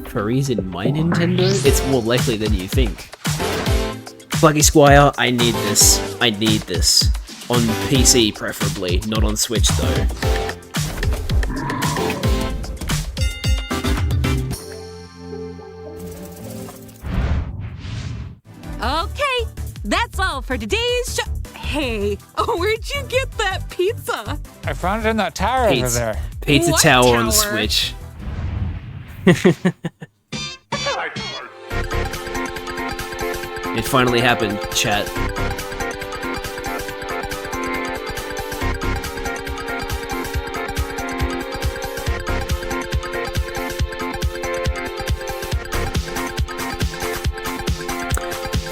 Furries in my Nintendo? It's more likely than you think. Buggy Squire, I need this. I need this. On PC preferably, not on Switch though. Okay, that's all for today's show. Hey, where'd you get that pizza? I found it in that tower over Pizza, there. Pizza What Tower on tower? Switch. It finally happened, chat.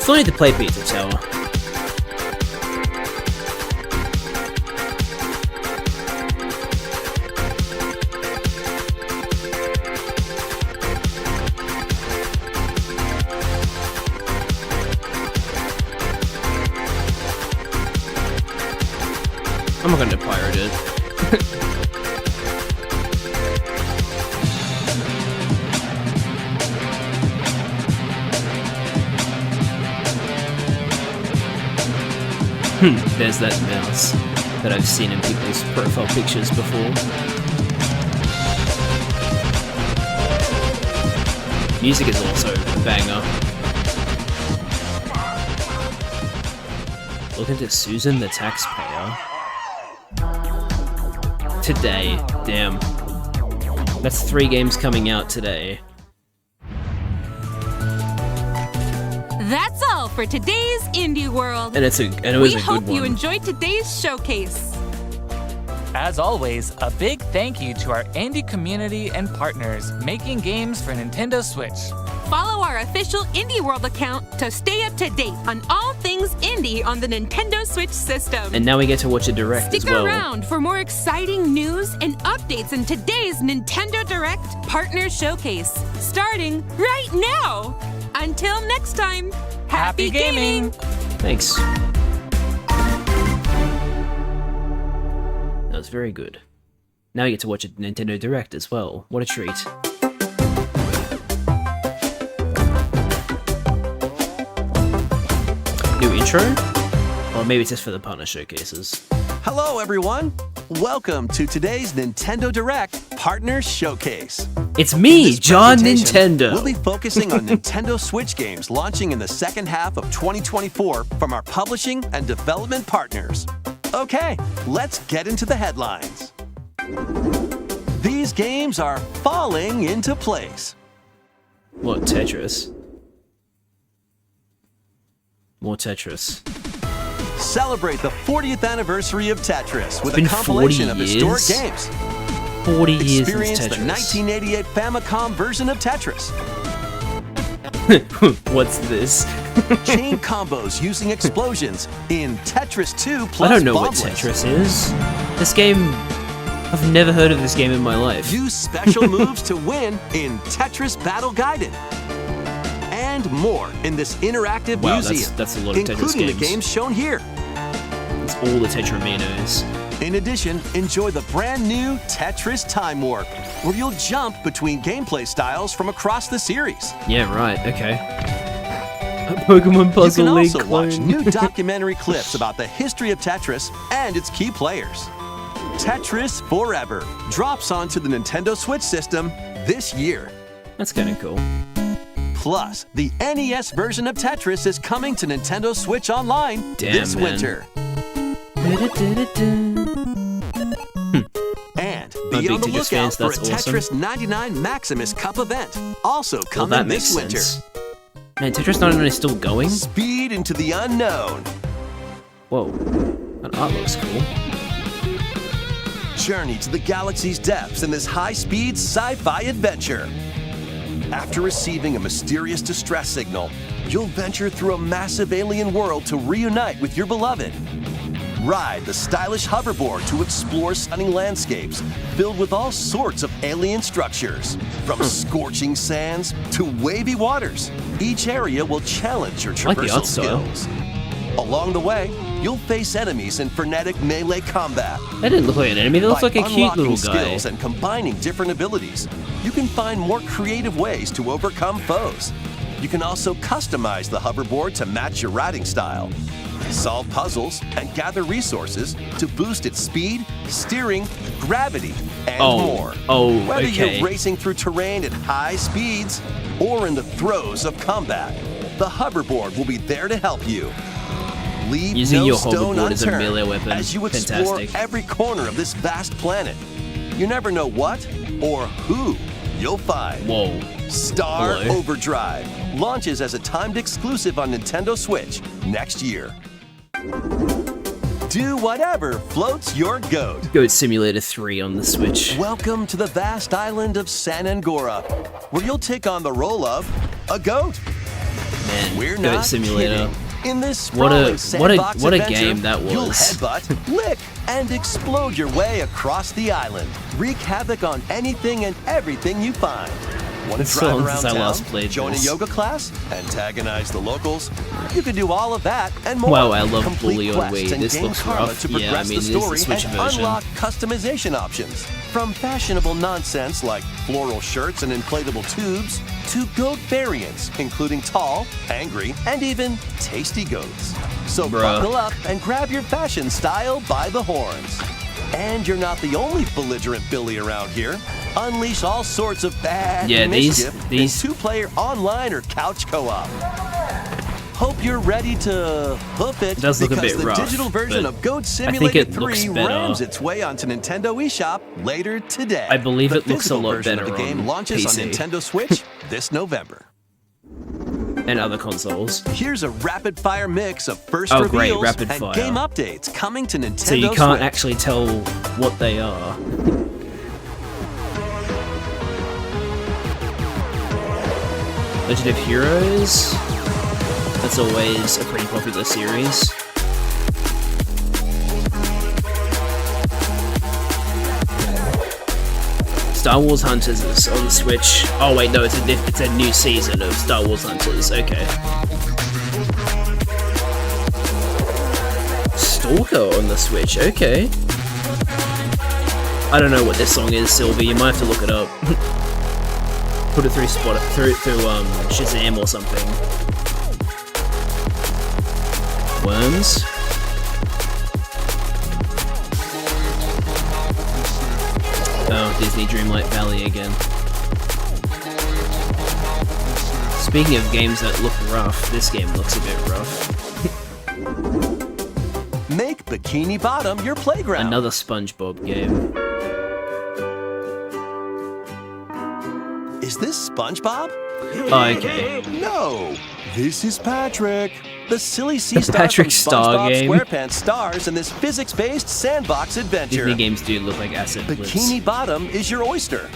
Still need to play Pizza Tower. I'm not going to pirate it. There's that mouse that I've seen in people's profile pictures before. Music is also a banger. Look into Susan the Taxpayer. Today, damn. That's 3 games coming out today. That's all for today's Indie World. And it was we a good hope you one. enjoyed today's showcase. As always, a big thank you to our indie community and partners making games for Nintendo Switch. Follow our official Indie World account to stay up to date on all things indie on the Nintendo Switch system. And now we get to watch a direct Stick as well. around for more exciting news and updates in today's Nintendo Direct Partner Showcase, starting right now. Until next time, happy gaming! Thanks. That was very good. Now you get to watch a Nintendo Direct as well. What a treat. New intro? Or maybe it's just for the partner showcases. Hello, everyone. Welcome to today's Nintendo Direct Partner Showcase. It's me, this John presentation, Nintendo. We'll be focusing on Nintendo Switch games launching in the second half of 2024 from our publishing and development partners. Okay, let's get into the headlines. These games are falling into place. What, Tetris? More Tetris. Celebrate the 40th anniversary of Tetris with a been compilation 40 of historic years? games. 40 years Experience since the Tetris. 1988 Famicom version of Tetris. What's this? Chain combos using explosions in Tetris 2 plus I don't know what Bombless. Tetris is. This game... I've never heard of this game in my life. Use special moves to win in Tetris Battle Gaiden. And more in this interactive Wow, museum, that's a lot of Tetris including the games. games shown here. It's all the Tetraminos. In addition, enjoy the brand new Tetris Time Warp, where you'll jump between gameplay styles from across the series. Yeah, right, okay. Pokemon Puzzle You can League also watch clone. new documentary clips about the history of Tetris and its key players. Tetris Forever drops onto the Nintendo Switch system this year. That's kind of cool. Plus, the NES version of Tetris is coming to Nintendo Switch Online this man. winter. And I'm be a on the big Tetris lookout fan, so for a that's awesome. Tetris 99 Maximus Cup event, also Well, coming that makes this winter. sense. Man, Tetris 99 is still going? Speed into the unknown. Whoa. That art looks cool. Journey to the galaxy's depths in this high-speed sci-fi adventure. After receiving a mysterious distress signal, you'll venture through a massive alien world to reunite with your beloved. Ride the stylish hoverboard to explore stunning landscapes filled with all sorts of alien structures. From scorching sands to wavy waters, each area will challenge your like the traversal art style. skills. Along the way, you'll face enemies in frenetic melee combat. That didn't look like an enemy, that looks By like a cute unlocking little guy. skills and combining different abilities, you can find more creative ways to overcome foes. You can also customize the hoverboard to match your riding style. Solve puzzles and gather resources to boost its speed, steering, gravity, and more. Oh, Whether okay. you're racing through terrain at high speeds or in the throes of combat, the hoverboard will be there to help you. Leave Using no your stone hoverboard as a unturned melee weapon. as you explore Fantastic. every corner of this vast planet. You never know what or who you'll find. Whoa. Star Hello. Overdrive launches as a timed exclusive on Nintendo Switch next year. Do whatever floats your goat. Goat Simulator 3 on the Switch. Welcome to the vast island of San Angora, where you'll take on the role of a goat. Man, We're Goat not Simulator. kidding. In this What a- sprawling what a- sandbox what a adventure, game that you'll was. headbutt, lick, and explode your way across the island. Wreak havoc on anything and everything you find. Want to It's so drive long around since I town, last played join this. a yoga class, antagonize the locals? You can do all of that and more. Wow, I love Complete Bully on quests Wii. and This gain looks karma rough. to Yeah, I progress mean, the it is the story Switch and version. unlock customization options. From fashionable nonsense like floral shirts and inflatable tubes to goat variants, including tall, angry, and even tasty goats. So Bruh. buckle up and grab your fashion style by the horns. And you're not the only belligerent Billy around here. Unleash all sorts of bad Yeah, mischief these- in two-player online or couch co-op. Hope you're ready to hoof it, It does look a because bit the rough, digital version but of Goat I Simulator think it looks 3 better. rams its way onto Nintendo eShop later today. I believe The it looks a physical lot version better of the game on launches PC. on Nintendo Switch this November. And other consoles. Here's a rapid-fire mix of first Oh, great, reveals rapid and fire. game updates coming to Nintendo So you can't Switch. actually tell what they are. Legend of Heroes. That's always a pretty popular series. Star Wars Hunters is on the Switch. Oh wait, no, it's a new season of Star Wars Hunters. Okay. Stalker on the Switch. Okay. I don't know what this song is, Sylvie. You might have to look it up. Put it through Shazam or something. Worms. Oh, Disney Dreamlight Valley again. Speaking of games that look rough, this game looks a bit rough. Make Bikini Bottom your playground. Another SpongeBob game. Is this SpongeBob? Oh, okay. No, this is Patrick. The silly sea star Patrick from Star SpongeBob game. SquarePants stars in this physics-based sandbox adventure. Disney games do look like asset flips. Bikini Bottom is your oyster.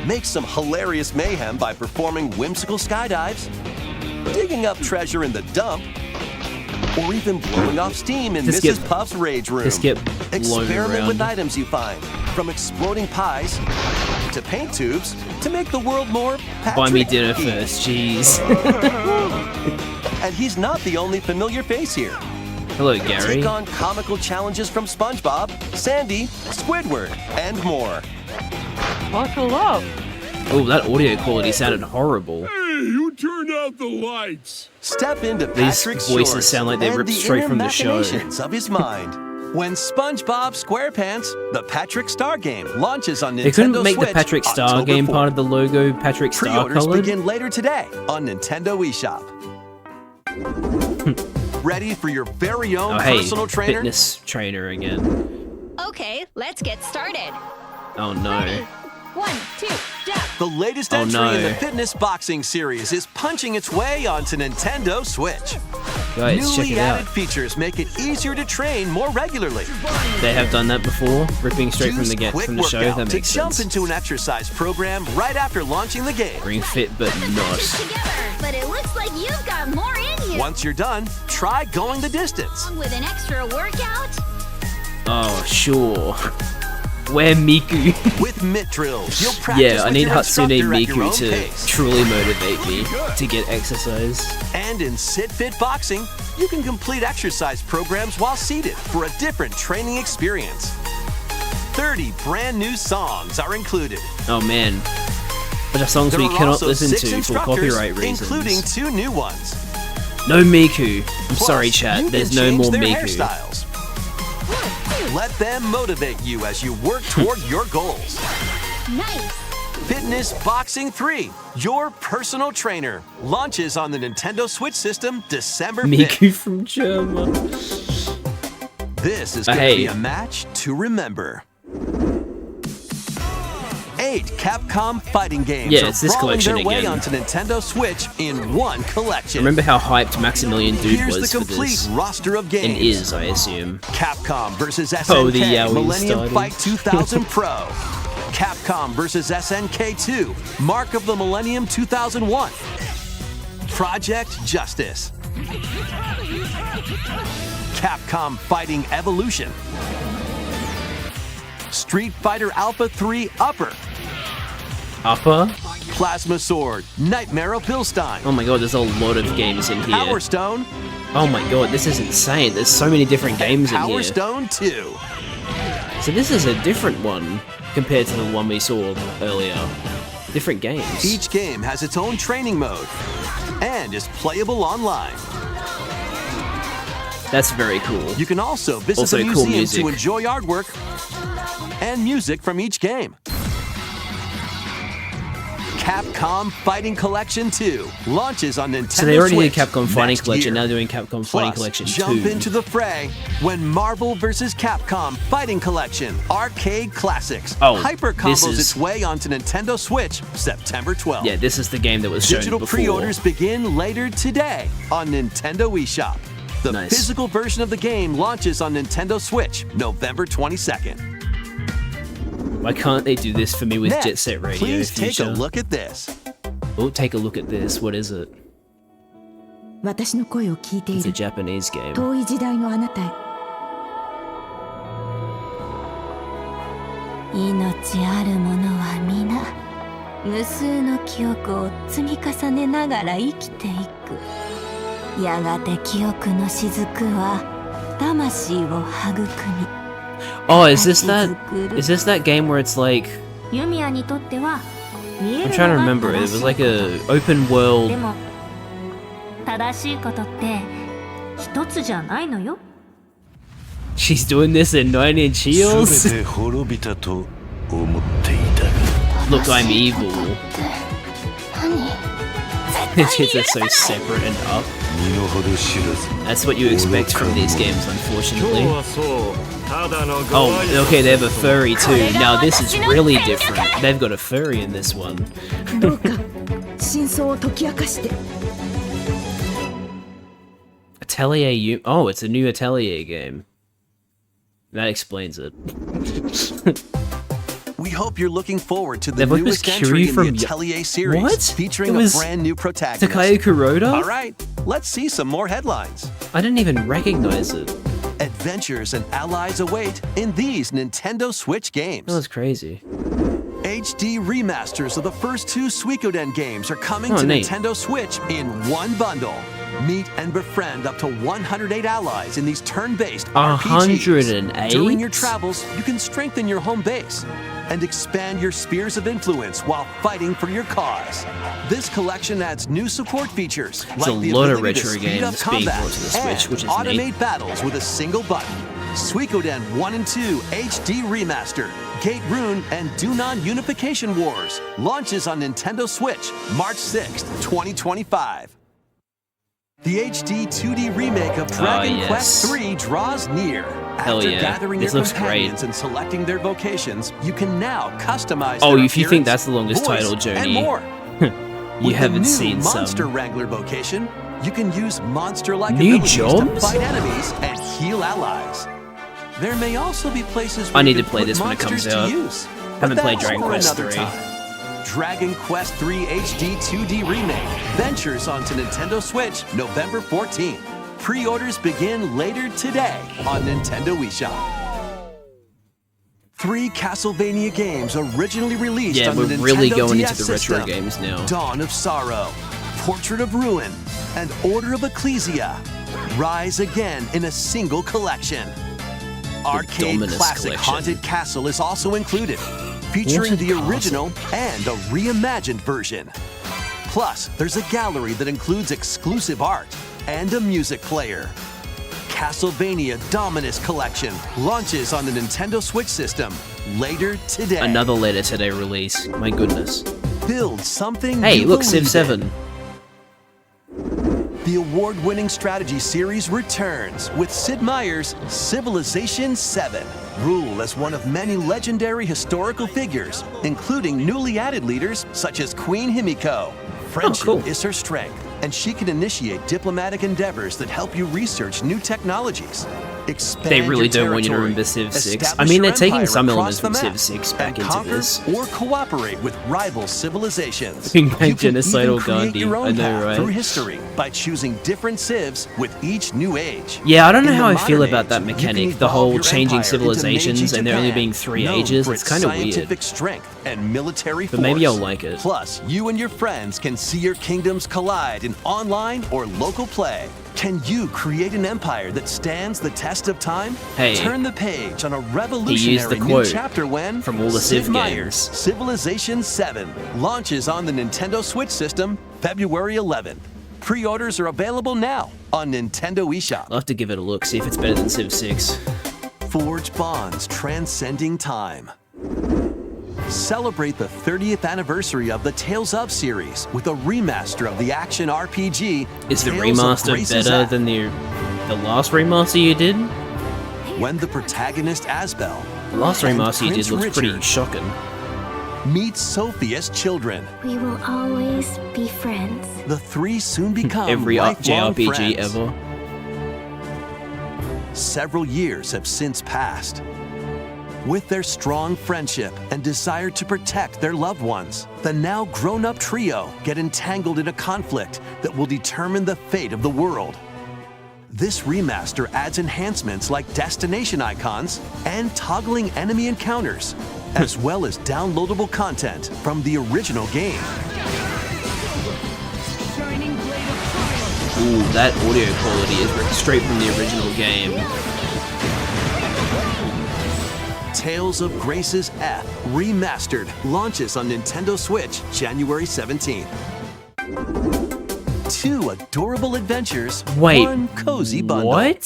Make some hilarious mayhem by performing whimsical skydives, digging up treasure in the dump, or even blowing off steam in Just Mrs. get- Puff's rage room. just get blown Experiment with around. items you find, from exploding pies to paint tubes to make the world more Buy me Patrick-y. dinner first, jeez. And he's not the only familiar face here. Hello, Gary. Take on comical challenges from SpongeBob, Sandy, Squidward, and more. Buckle up. Oh, that audio quality sounded horrible. You turned out the lights. Step into These Patrick's voices shorts sound like they and ripped the straight inner from the show. machinations of his mind. When SpongeBob SquarePants, the Patrick Star game, launches on Nintendo They couldn't make Switch the Patrick Star October game 4th. part of the logo Patrick Star Pre-orders colored. begin later today on Nintendo eShop. Ready for your very own Oh, hey, personal trainer? fitness trainer again. Okay, let's get started. Oh no. 1, 2, jump. The latest Oh, entry in no. the fitness boxing series is punching its way onto Nintendo Switch. Guys, check Newly it out. added features make it easier to train more regularly. They have done that before, ripping straight from Use the Quick from the show. Workout That to makes jump sense. into an exercise program right after launching the game. Ring fit, but not. But it looks like you've got more in you. Once you're done, try going the distance. With an extra workout. Uh-huh. Oh sure. Where Miku? With mitt drills, you'll practice Yeah, I with need your Hatsune instructor at your Miku own to pace. truly motivate me to get exercise. And in Sit Fit Boxing, you can complete exercise programs while seated for a different training experience. 30 brand new songs are included. Oh man. But the songs There we are cannot also listen 6 to for instructors, copyright reasons. including 2 new ones. No Miku. I'm Plus, sorry, chat. you There's can no change more their Miku. hairstyles. Let them motivate you as you work toward your goals. Nice. Fitness Boxing 3, your personal trainer, launches on the Nintendo Switch system December 5th. Miku from German. This is going to Hey. be a match to remember. 8 Capcom fighting games Yeah, are it's this crawling collection their way again. onto Nintendo Switch in one collection. Remember how hyped Maximilian Dude Here's was the for complete this? roster of games. And is, I assume. Capcom versus SNK Oh, the Yowie Millennium started. Fight 2000 Pro. Capcom versus SNK 2 Mark of the Millennium 2001. Project Justice. Capcom Fighting Evolution. Street Fighter Alpha 3 Upper. Upper? Plasma Sword Nightmare of Bilstein. Oh my god, there's a lot of games in here. Power Stone. Oh my god, this is insane. There's so many different games in Power here. Stone 2. So this is a different one compared to the one we saw earlier. Different games. Each game has its own training mode and is playable online. That's very cool. You can also visit Also the cool museum music. to enjoy artwork and music from each game. Capcom Fighting Collection 2 launches on Nintendo So they already Switch did Capcom Fighting next Collection, year. now doing Capcom Fighting Plus, Collection 2. jump into the fray when Marvel vs. Capcom Fighting Collection Arcade Classics Oh, hyper this combos is- its way onto Nintendo Switch September 12th. Yeah, this is the game that was shown Digital before. pre-orders begin later today on Nintendo eShop. The Nice. physical version of the game launches on Nintendo Switch November 22nd. Why can't they do this for me with Next, Jet Set Radio please take Future? a look at this. Oh, take a look at this. What is it? 私の声を聞いてい It's a る Japanese game. 遠い時代のあなたへ命ある者は皆無数の記憶を積み重ねながら生きていくやがて記憶の雫は魂を育み Oh, is this that game where it's like 弓矢にとっては見え I'm る trying to のが remember it. It 正し was い like a open world. でも正しいことって一つじゃないのよ She's doing this in 9 Inch Heels. 全て滅びたと思っていたが Look, I'm evil. It's so separate and up. 身の程知らず That's what you expect from these games, unfortunately. 今日はそうただの Oh, okay, they have a furry too. Now this is really different. They've got a furry in this one. どうか真相を解き明かして Atelier Oh, it's a new Atelier game. That explains it. We hope you're looking forward to the They've newest Kiryu entry in from the Atelier series, What? featuring It a was brand new protagonist. Takayo Kuroda? All right, let's see some more headlines. I didn't even recognize it. Adventures and allies await in these Nintendo Switch games. That was crazy. HD remasters of the first 2 Suikoden games are coming Oh, to neat. Nintendo Switch in one bundle. Meet and befriend up to 108 allies in these turn-based RPGs. 108? During your travels, you can strengthen your home base and expand your spheres of influence while fighting for your cause. This collection adds new support features There's a like the lot of ability to retro speed up games being combat brought to the Switch, and which is automate neat. battles with a single button. Suikoden 1 and 2 HD Remaster, Gate Rune, and Dunan Unification Wars launches on Nintendo Switch March 6th, 2025. The HD 2D remake of Dragon yes. Quest III draws near. Hell After yeah. gathering This your looks great. companions and selecting their vocations, you can now customize Oh, their if you think appearance, that's the longest voice, title, and Joni, more. you With haven't the new seen Monster some. Wrangler vocation, you can use monster-like New abilities jobs? to fight enemies and heal allies. There may also be places I where need you to can play put this when it comes monsters to out. use. Haven't But played that's Dragon for Quest another 3. time. Dragon Quest III HD 2D Remake ventures onto Nintendo Switch November 14th. Pre-orders begin later today on Nintendo eShop. 3 Castlevania games originally released Yeah, on we're the Nintendo really going DS into the retro system. games now. Dawn of Sorrow, Portrait of Ruin, and Order of Ecclesia rise again in a single collection. Arcade Dominus classic collection. Haunted Castle is also included, featuring Haunted the Castle. original and a reimagined version. Plus, there's a gallery that includes exclusive art and a music player. Castlevania Dominus Collection launches on the Nintendo Switch system later today. Another later today release. My goodness. Build something Hey, you look, Civ believe 7. in. The award-winning strategy series returns with Sid Meier's Civilization 7. Rule as one of many legendary historical figures, including newly added leaders such as Queen Himiko. Friendship is her strength, and she can initiate diplomatic endeavors that help you research new technologies. Expand They really your don't want you to territory, remember Civ 6. I establish mean, your they're taking empire some across elements the from map, Civ 6 back and into conquer this. or cooperate with rival civilizations. Bring back You can genocidal even create Gandhi. your own I know, path right? through history by choosing different civs with each new age. Yeah, I don't know In how the I feel modern about age, that you can mechanic. The evolve whole your changing empire into Meiji civilizations and there only Japan, being 3 known ages. for It's its kind of weird. scientific strength and military But maybe force. I'll like it. Plus, you and your friends can see your kingdoms collide in online or local play. Can you create an empire that stands the test of time? Hey, Turn the page on a he used revolutionary the new quote chapter when from all the Sid Civ Meier's games. Civilization 7 launches on the Nintendo Switch system February 11th. Pre-orders are available now on Nintendo eShop. I'll have to give it a look, see if it's better than Civ 6. Forge bonds transcending time. Celebrate the 30th anniversary of the Tales of series with a remaster of the action RPG. Is the Tales of remaster Grace's better Act. than the last remaster you did? When the protagonist Asbel, The last and remaster you Prince did looks pretty Richard shocking. meet Sophia's children. We will always be friends. The 3 soon become Every lifelong JRPG friends. ever. Several years have since passed. With their strong friendship and desire to protect their loved ones, the now grown-up trio get entangled in a conflict that will determine the fate of the world. This remaster adds enhancements like destination icons and toggling enemy encounters, as well as downloadable content from the original game. Ooh, that audio quality is straight from the original game. Tales of Grace's F Remastered launches on Nintendo Switch January 17th. 2 adorable adventures, Wait, 1 cozy bundle. what?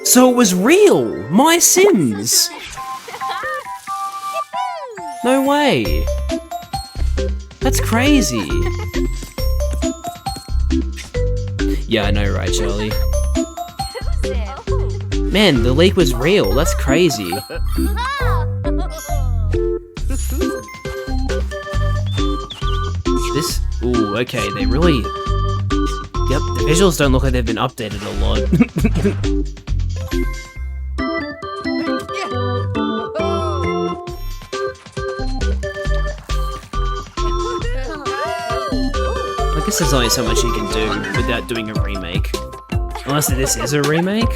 So it was real! My Sims! No way! That's crazy! Yeah, I know, right, Charlie? Man, the leak was real. That's crazy. This... Ooh, okay, they really... Yep, the visuals don't look like they've been updated a lot. I guess there's only so much you can do without doing a remake. Unless this is a remake.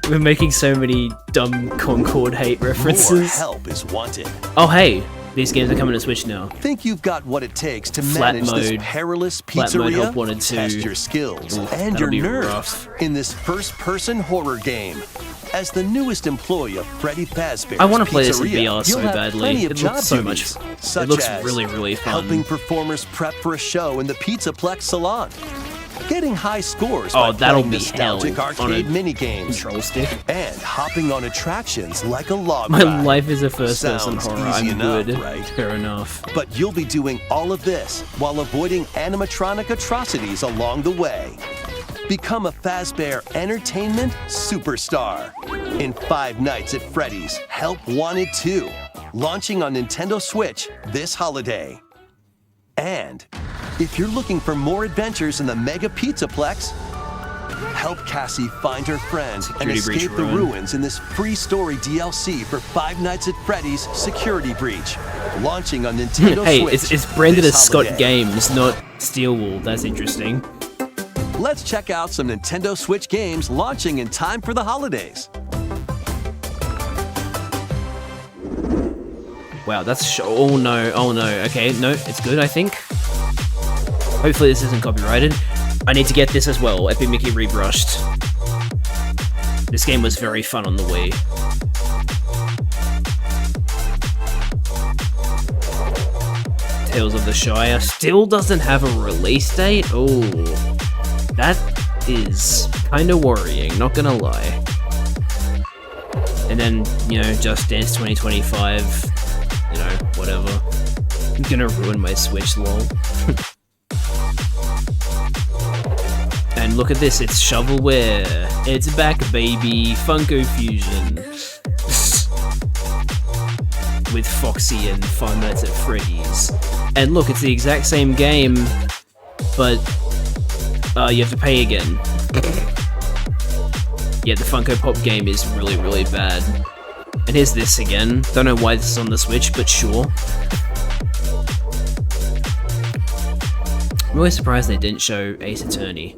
We're making so many dumb Concord hate references. More help is wanted. Oh hey, these games are coming to Switch now. Think you've got what it takes to Flat manage mode. this perilous Flat mode pizzeria? help wanted to. Test your skills Oof, and that'll your be nerve rough. in this first-person horror game. As the newest employee of Freddy Fazbear's I want to play this in Pizzeria, VR so you'll have badly. plenty of It job looks so duties, much. such It looks as really, really fun. helping performers prep for a show in the Pizzaplex salon, getting high scores Oh, by that'll playing be nostalgic hell on a arcade minigames, control stick, and hopping on attractions like a log My ride. life is a first-person Sounds horror. easy I'm enough, good. right? Fair enough. But you'll be doing all of this while avoiding animatronic atrocities along the way. Become a Fazbear Entertainment superstar in Five Nights at Freddy's Help Wanted 2, launching on Nintendo Switch this holiday. And if you're looking for more adventures in the Mega Pizzaplex, help Cassie find her friend and Security Breach escape the Ruin. ruins in this free story DLC for Five Nights at Freddy's Security Breach, launching on Nintendo Hey, Switch. it's branded this as Scott holiday. Games, not Steelwool. That's interesting. Let's check out some Nintendo Switch games launching in time for the holidays. Wow, that's oh no, oh no. Okay, no, it's good, I think. Hopefully this isn't copyrighted. I need to get this as well, Epic Mickey Rebrushed. This game was very fun on the Wii. Tales of the Shire still doesn't have a release date? Oh, that is kind of worrying, not gonna lie. And then, you know, Just Dance 2025, you know, whatever. I'm gonna ruin my Switch, lol. And look at this, it's shovelware. It's back, baby. Funko Fusion. With Foxy and Five Nights at Freddy's. And look, it's the exact same game, but you have to pay again. Yeah, the Funko Pop game is really, really bad. And here's this again. Don't know why this is on the Switch, but sure. I'm really surprised they didn't show Ace Attorney.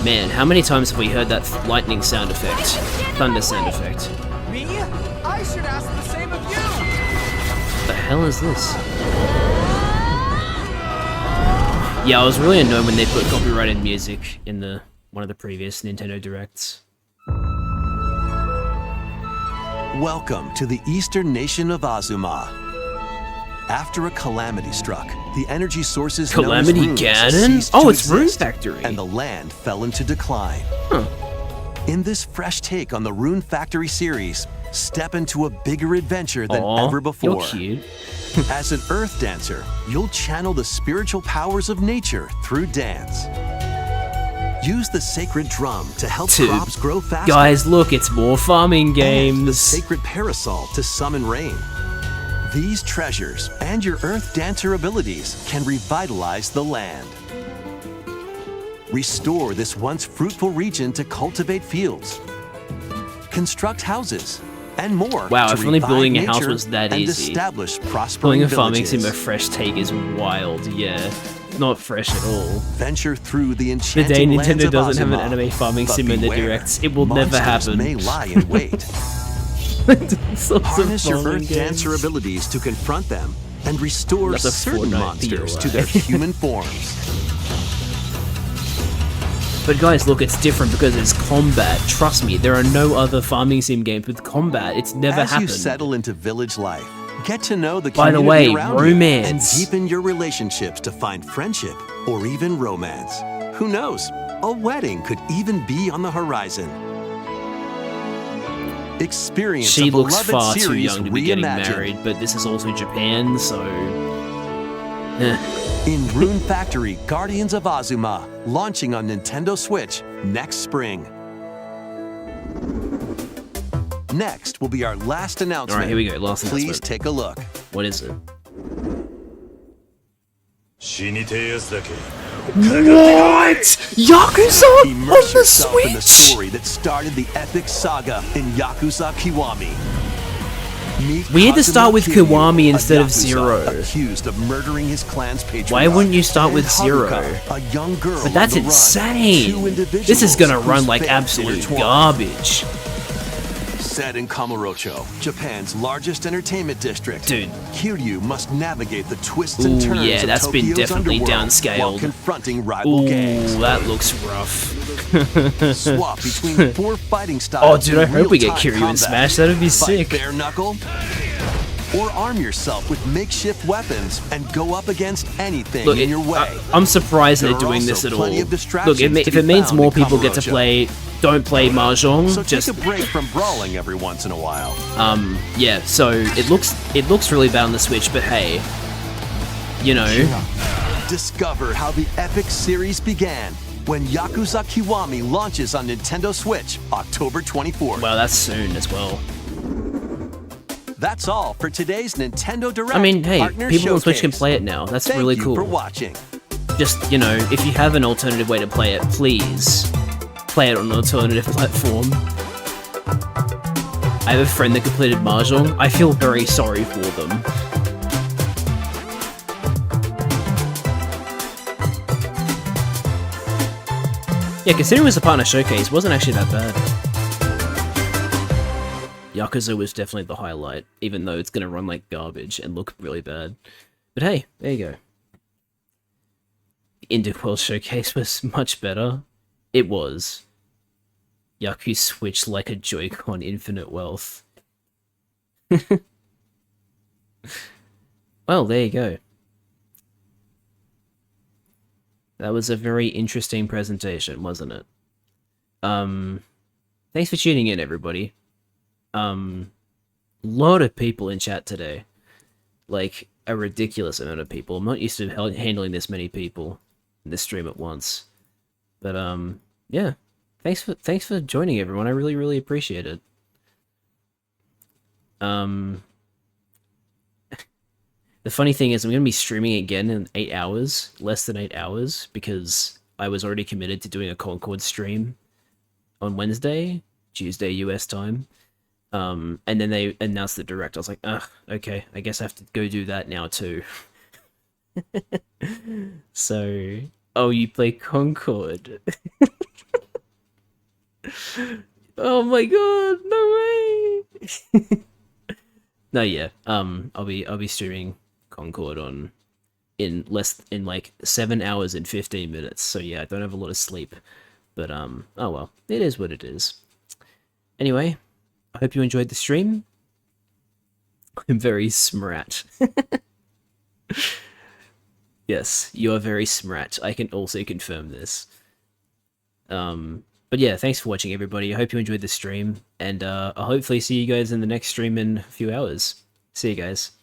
Man, how many times have we heard that lightning sound effect? Thunder sound effect. Me? I should ask the same of you! What the hell is this? Yeah, I was really annoyed when they put copyrighted music in one of the previous Nintendo Directs. Welcome to the eastern nation of Azuma. After a calamity struck, the energy sources Calamity known as runes Ganon? ceased Oh, to it's Rune exist, Factory. and the land fell into decline. Huh. In this fresh take on the Rune Factory series, step into a bigger adventure than Aw, ever before. you're cute. As an earth dancer, you'll channel the spiritual powers of nature through dance. Use the sacred drum to help crops grow faster. Guys, look, it's more farming games. And the sacred parasol to summon rain. These treasures and your earth dancer abilities can revitalize the land. Restore this once fruitful region to cultivate fields, construct houses, and more. Wow, to if only revive building a house nature was that and easy. establish prospering Building a farming sim villages. a fresh take is wild, yeah. Not fresh at all. Venture through the The enchanting day lands Nintendo of doesn't have an Azuma. anime farming But sim in the beware, directs, it will never monsters happen. may lie in wait. Harness your Earth Dancer abilities to confront them and restore That's a certain Fortnite monsters POI. to their human forms. But guys, look, it's different because it's combat. Trust me, there are no other farming sim games with combat. It's never As happened. you settle into village life, get to know the By the community way, around romance. you and deepen your relationships to find friendship or even romance. Who knows? A wedding could even be on the horizon. Experience She a looks beloved far too series young to be getting reimagined. married, but this is also Japan, so... Eh. in Rune Factory Guardians of Azuma, launching on Nintendo Switch next spring. Next will be our last announcement. All right, here we go. Last announcement. Please take a look. What is it? What? Yakuza on Immerse the yourself in the Switch? story that started the epic saga in Yakuza Kiwami. Meet We had to start with Kazuma Kiryu, Kiwami a instead of Yakuza Zero. accused of murdering his clan's patriarch. Why wouldn't you start with and Zero? Haruka, a young girl But that's on the run. insane. Two individuals This is gonna run whose like fates absolute intertwine. garbage. Set in Kamurocho, Japan's largest entertainment district, dude, Kiryu must navigate the twists and turns yeah, of that's been Tokyo's definitely underworld downscaled. while confronting rival gangs. Ooh, that looks rough. Swap between 4 fighting styles. Oh, dude, I in hope we get real-time Kiryu in combat. Smash. That'd be Fight sick. bare knuckle, or arm yourself with makeshift weapons and go up against anything Look, in your way. I'm surprised There they're are doing also this at all. plenty of Look, distractions to if be it means found more in people get to Kamurocho. play, don't play Mahjong. So just take a break from brawling every once in a while. yeah. So it looks really bad on the Switch, but hey, you know. Discover how the epic series began when Yakuza Kiwami launches on Nintendo Switch October 24th. Wow, that's soon as well. That's all for today's Nintendo Direct. I mean, hey, Partner people on Switch can Showcase. play it now. That's Thank really you cool. for watching. Just, you know, if you have an alternative way to play it, please play it on an alternative platform. I have a friend that completed Mahjong. I feel very sorry for them. Yeah, considering it was a partner showcase, it wasn't actually that bad. Yakuza was definitely the highlight, even though it's gonna run like garbage and look really bad. But hey, there you go. The Indie World Showcase was much better. It was. Yaku switched like a Joy-Con infinite wealth. Well, there you go. That was a very interesting presentation, wasn't it? Thanks for tuning in, everybody. Lot of people in chat today. Like, a ridiculous amount of people. I'm not used to handling this many people in this stream at once. But, yeah. Thanks for joining, everyone. I really, really appreciate it. The funny thing is I'm going to be streaming again in 8 hours, less than 8 hours, because I was already committed to doing a Concord stream on Wednesday, Tuesday US time. And then they announced the Direct. I was like, ugh, okay, I guess I have to go do that now too. So, oh, you play Concord. Oh my god, no way! No, yeah. I'll be streaming Concord in like 7 hours and 15 minutes. So yeah, I don't have a lot of sleep. But oh well, it is what it is. Anyway, I hope you enjoyed the stream. I'm very smrat. Yes, you are very smrat. I can also confirm this. But yeah, thanks for watching, everybody. I hope you enjoyed the stream, and I'll hopefully see you guys in the next stream in a few hours. See you guys.